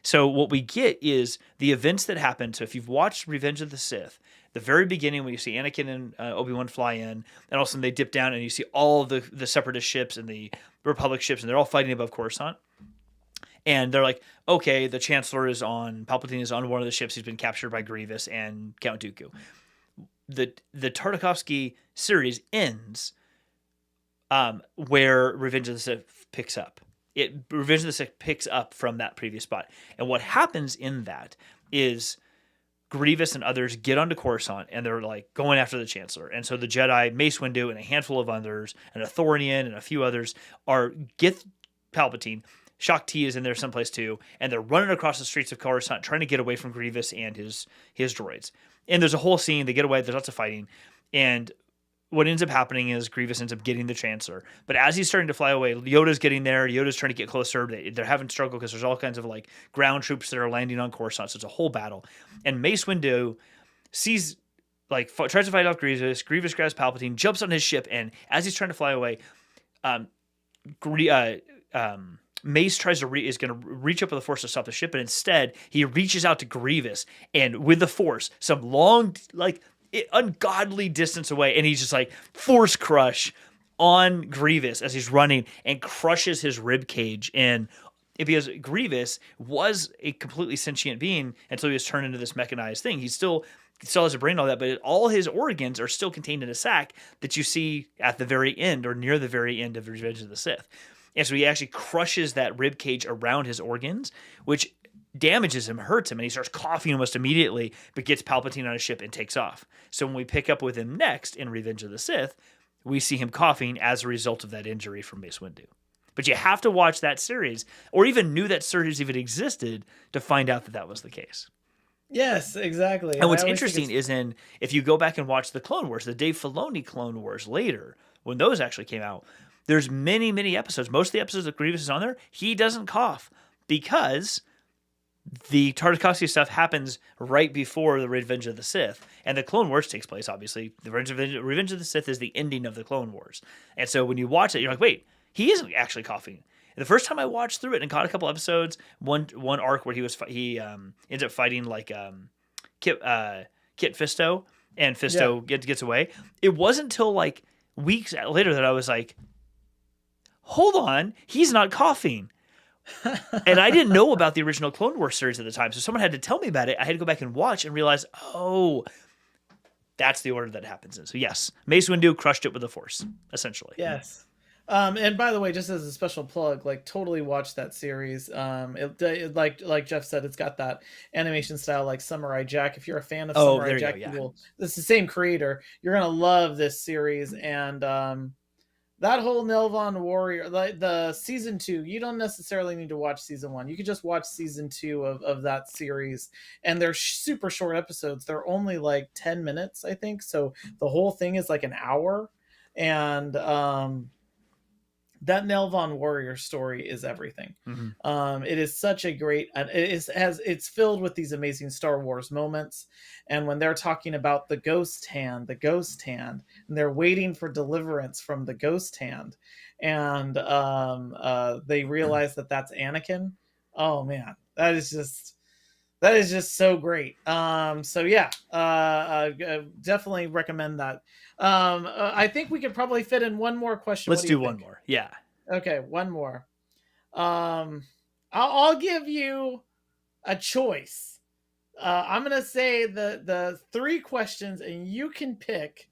So what we get is the events that happen. So if you've watched Revenge of the Sith, the very beginning when you see Anakin and Obi-Wan fly in, and all of a sudden they dip down and you see all the Separatist ships and the Republic ships, and they're all fighting above Coruscant. And they're like, okay, the Chancellor Palpatine is on one of the ships. He's been captured by Grievous and Count Dooku. The Tartakovsky series ends where Revenge of the Sith picks up. Revenge of the Sith picks up from that previous spot. And what happens in that is Grievous and others get onto Coruscant, and they're like going after the Chancellor. And so the Jedi, Mace Windu, and a handful of others, and a Thorian and a few others get Palpatine. Shaak Ti is in there someplace too, and they're running across the streets of Coruscant trying to get away from Grievous and his droids. And there's a whole scene. They get away. There's lots of fighting. And what ends up happening is Grievous ends up getting the Chancellor. But as he's starting to fly away, Yoda's getting there. Yoda's trying to get closer. They're having struggle because there's all kinds of like ground troops that are landing on Coruscant. So it's a whole battle. And Mace Windu tries to fight off Grievous. Grievous grabs Palpatine, jumps on his ship, and as he's trying to fly away, Mace is going to reach up with the Force to stop the ship, but instead he reaches out to Grievous, and with the Force, some long, ungodly distance away, and he's just like Force crush on Grievous as he's running and crushes his rib cage. And because Grievous was a completely sentient being until he was turned into this mechanized thing, he still has a brain and all that, but all his organs are still contained in a sack that you see at the very end or near the very end of Revenge of the Sith. And so he actually crushes that rib cage around his organs, which damages him, hurts him, and he starts coughing almost immediately, but gets Palpatine on a ship and takes off. So when we pick up with him next in Revenge of the Sith, we see him coughing as a result of that injury from Mace Windu. But you have to watch that series, or even knew that series even existed, to find out that was the case. Yes, exactly. And what's interesting is if you go back and watch the Clone Wars, the Dave Filoni Clone Wars later, when those actually came out, there's many, many episodes. Most of the episodes that Grievous is on there, he doesn't cough because the Tartakovsky stuff happens right before the Revenge of the Sith, and the Clone Wars takes place, obviously. The Revenge of the Sith is the ending of the Clone Wars. And so when you watch it, you're like, wait, he isn't actually coughing. And the first time I watched through it and caught a couple episodes, one arc where he ends up fighting like Kit Fisto, and Fisto gets away. It wasn't until like weeks later that I was like, hold on, he's not coughing. And I didn't know about the original Clone Wars series at the time, so someone had to tell me about it. I had to go back and watch and realize, oh, that's the order that happens in. So yes, Mace Windu crushed it with the Force, essentially. Yes. And by the way, just as a special plug, like totally watch that series. It like Jeff said, it's got that animation style like Samurai Jack. If you're a fan of Samurai Jack, it's the same creator. You're gonna love this series, and that whole Nelvon Warrior, like the season 2, you don't necessarily need to watch season 1. You could just watch season 2 of that series, and they're super short episodes. They're only like 10 minutes, I think. So the whole thing is like an hour, and that Nelvon Warrior story is everything. It is such a great, and it's filled with these amazing Star Wars moments. And when they're talking about the ghost hand, and they're waiting for deliverance from the ghost hand, and they realize that that's Anakin. Oh man, that is just so great. So yeah, definitely recommend that. I think we could probably fit in one more question. Let's do one more. Yeah. Okay, one more. I'll give you a choice. I'm gonna say the 3 questions, and you can pick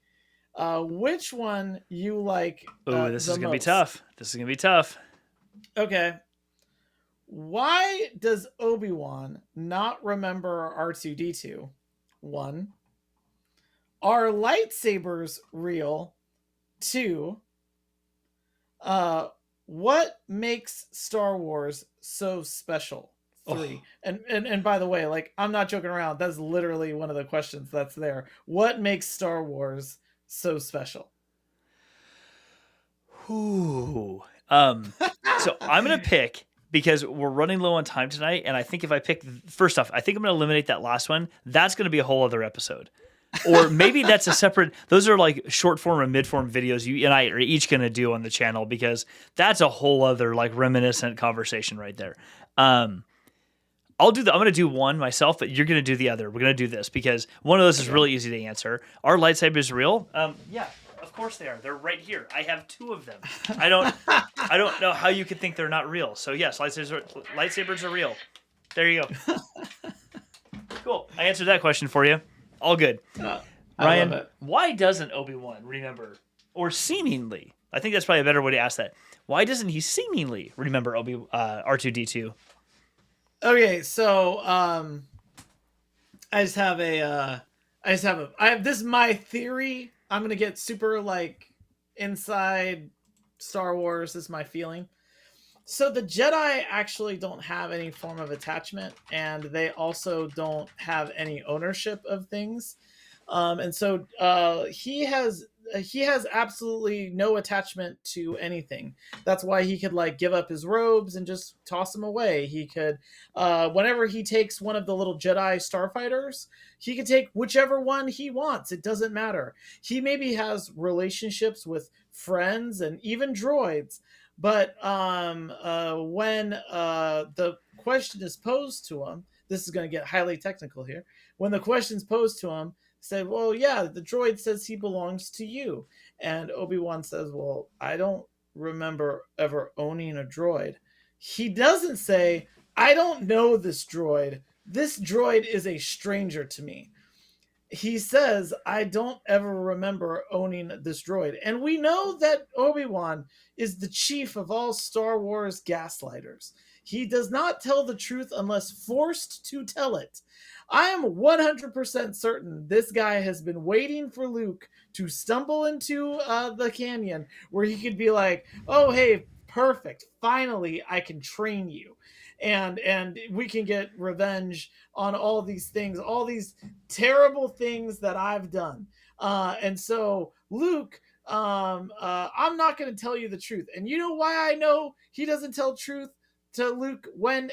which one you like. Oh, this is gonna be tough. This is gonna be tough. Okay. Why does Obi-Wan not remember R2-D2? 1. Are lightsabers real? 2. What makes Star Wars so special? 3. And by the way, like, I'm not joking around. That's literally one of the questions that's there. What makes Star Wars so special? Ooh. So I'm gonna pick, because we're running low on time tonight, and I think if I pick, first off, I think I'm gonna eliminate that last one. That's gonna be a whole other episode. Or maybe that's a separate, those are like short form or mid form videos you and I are each going to do on the channel, because that's a whole other like reminiscent conversation right there. I'm going to do one myself, but you're going to do the other. We're going to do this because one of those is really easy to answer. Are lightsabers real? Yeah, of course they are. They're right here. I have 2 of them. I don't know how you could think they're not real. So yes, lightsabers are real. There you go. Cool. I answered that question for you. All good. Ryan, why doesn't Obi-Wan remember, or seemingly, I think that's probably a better way to ask that. Why doesn't he seemingly remember R2-D2? Okay, so this is my theory. I'm going to get super like inside Star Wars. This is my feeling. So the Jedi actually don't have any form of attachment, and they also don't have any ownership of things. And so he has absolutely no attachment to anything. That's why he could like give up his robes and just toss them away. He could, whenever he takes one of the little Jedi starfighters, he could take whichever one he wants. It doesn't matter. He maybe has relationships with friends and even droids. But when the question is posed to him, this is going to get highly technical here. When the question's posed to him, said, well, yeah, the droid says he belongs to you. And Obi-Wan says, well, I don't remember ever owning a droid. He doesn't say, I don't know this droid. This droid is a stranger to me. He says, I don't ever remember owning this droid. And we know that Obi-Wan is the chief of all Star Wars gaslighters. He does not tell the truth unless forced to tell it. I am 100% certain this guy has been waiting for Luke to stumble into the canyon where he could be like, oh, hey, perfect. Finally, I can train you. And we can get revenge on all these things, all these terrible things that I've done. And so Luke, I'm not going to tell you the truth. And you know why I know he doesn't tell truth to Luke when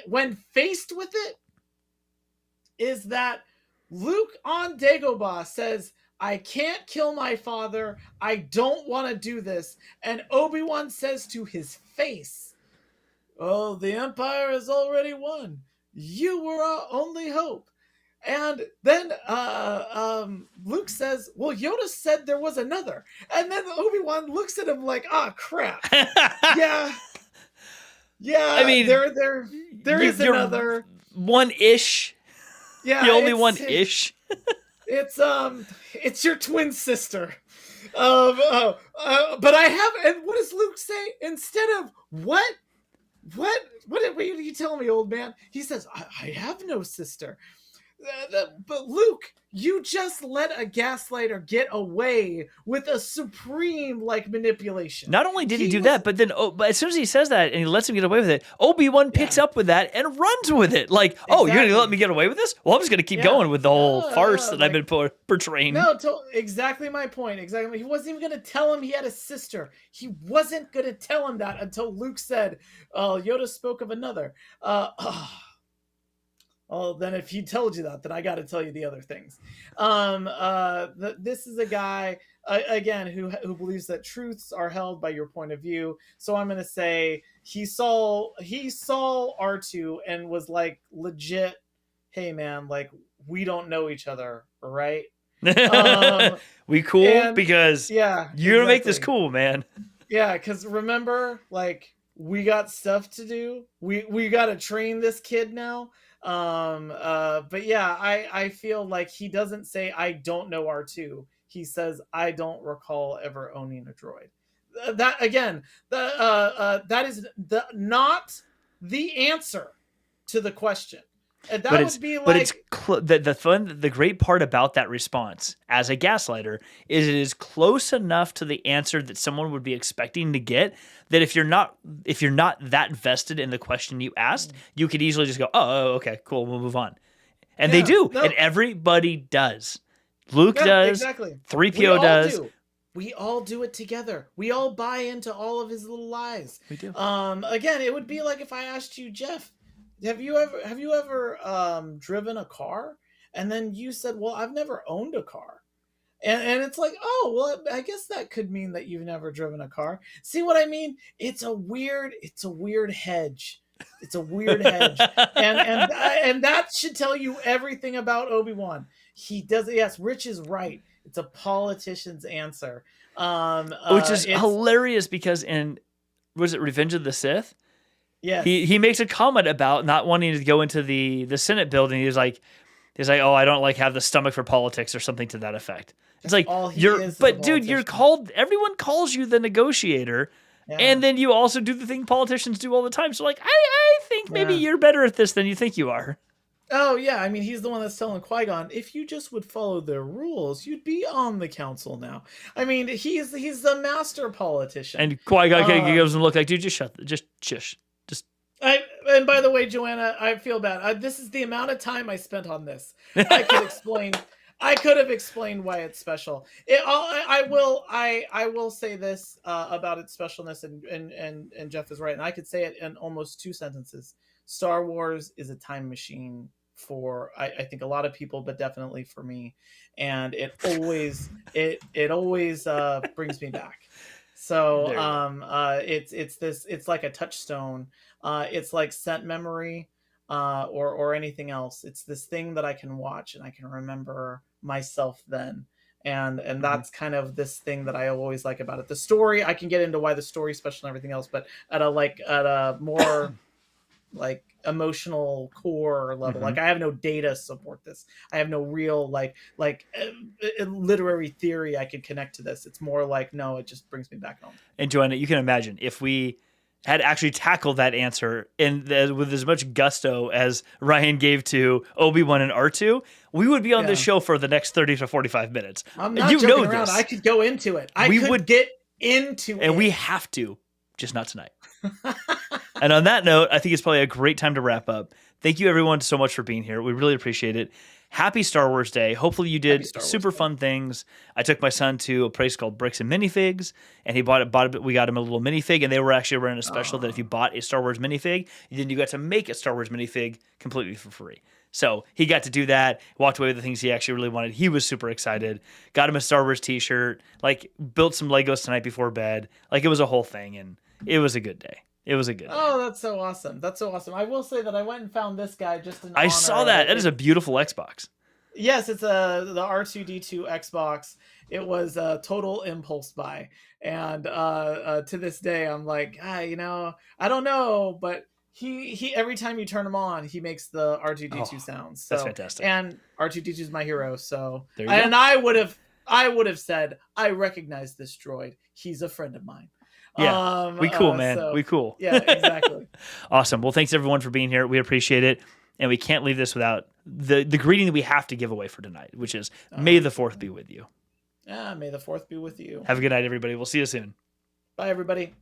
faced with it? Is that Luke on Dagobah says, I can't kill my father. I don't want to do this. And Obi-Wan says to his face, Oh, the Empire has already won. You were our only hope. And then Luke says, "Well, Yoda said there was another." And then Obi-Wan looks at him like, "Ah, crap. Yeah, I yeah, mean, there is you're another. one-ish. Yeah, The only one-ish. it's your twin sister." But I have. And what does Luke say instead of what? What did you tell me, old man? He says, I have no sister. But Luke, you just let a gaslighter get away with a supreme like manipulation. Not only did he do that, but then but as soon as he says that and he lets him get away with it, Obi-Wan picks up with that and runs with it. Like, oh, you're going to let me get away with this? Well, I'm just going to keep going with the whole farce that I've been portraying. No, exactly my point. Exactly. He wasn't even going to tell him he had a sister. He wasn't going to tell him that until Luke said, Yoda spoke of another. Oh, then if he told you that, then I got to tell you the other things. This is a guy again who believes that truths are held by your point of view. So I'm going to say he saw R2 and was like, legit, hey man, like we don't know each other, right? We cool because you're gonna make this cool, man. Yeah, because remember, like we got stuff to do. We got to train this kid now. But yeah, I feel like he doesn't say I don't know R2. He says I don't recall ever owning a droid. That again, that is not the answer to the question. And that would be like, but it's the great part about that response as a gaslighter is it is close enough to the answer that someone would be expecting to get that if you're not that vested in the question you asked, you could easily just go, oh okay, cool, we'll move on. And they do, and everybody does. Luke does, exactly. 3PO does. We all do it together. We all buy into all of his little lies. We do. Again, it would be like if I asked you, Jeff, have you ever driven a car? And then you said, well, I've never owned a car. And it's like, oh, well, I guess that could mean that you've never driven a car. See what I mean? It's a weird hedge. It's a weird hedge. And that should tell you everything about Obi-Wan. He does. Yes, Rich is right. It's a politician's answer. Which is hilarious because was it Revenge of the Sith? Yeah, he makes a comment about not wanting to go into the Senate building. He's like, oh, I don't like have the stomach for politics or something to that effect. It's like dude, you're called. Everyone calls you the negotiator, and then you also do the thing politicians do all the time. So like, I think maybe you're better at this than you think you are. Oh yeah, I mean he's the one that's telling Qui-Gon, if you just would follow their rules, you'd be on the council now. I mean he's the master politician. And Qui-Gon gives him a look like, dude, just shush. And by the way, Joanna, I feel bad. This is the amount of time I spent on this. I could have explained why it's special. I will say this about its specialness, and Jeff is right, and I could say it in almost 2 sentences. Star Wars is a time machine for I think a lot of people, but definitely for me, and it always brings me back. So it's like a touchstone. It's like scent memory, or anything else. It's this thing that I can watch and I can remember myself then. And that's kind of this thing that I always like about it. The story, I can get into why the story's special and everything else, but at a more like emotional core level, like I have no data support this. I have no real like literary theory I could connect to this. It's more like, no, it just brings me back home. And Joanna, you can imagine if we had actually tackled that answer with as much gusto as Ryan gave to Obi-Wan and R2, we would be on this show for the next 30 to 45 minutes. I'm not joking around. I could go into it. I could get into it. And we have to, just not tonight. And on that note, I think it's probably a great time to wrap up. Thank you everyone so much for being here. We really appreciate it. Happy Star Wars Day. Hopefully you did super fun things. I took my son to a place called Bricks and Minifigs, and he we got him a little minifig, and they were actually running a special that if you bought a Star Wars minifig, then you got to make a Star Wars minifig completely for free. So he got to do that, walked away with the things he actually really wanted. He was super excited. Got him a Star Wars t-shirt, like built some Legos tonight before bed. Like it was a whole thing, and it was a good day. It was a good day. Oh, that's so awesome. That's so awesome. I will say that I went and found this guy just in I honor saw that. of That is a beautiful Xbox. Yes, it's the R2D2 Xbox. It was a total impulse buy, and to this day, I'm like, I don't know, but he every time you turn him on, he makes the R2D2 sounds. So, that's fantastic. And R2D2 is my hero. So, There you go. and I would have said, I recognize this droid. He's a friend of mine. Yeah, we cool, man. We cool. Yeah, exactly. Awesome. Well, thanks everyone for being here. We appreciate it. And we can't leave this without the greeting that we have to give away for tonight, which is May the 4th be with you. Yeah, may the 4th be with you. Have a good night, everybody. We'll see you soon. Bye, everybody.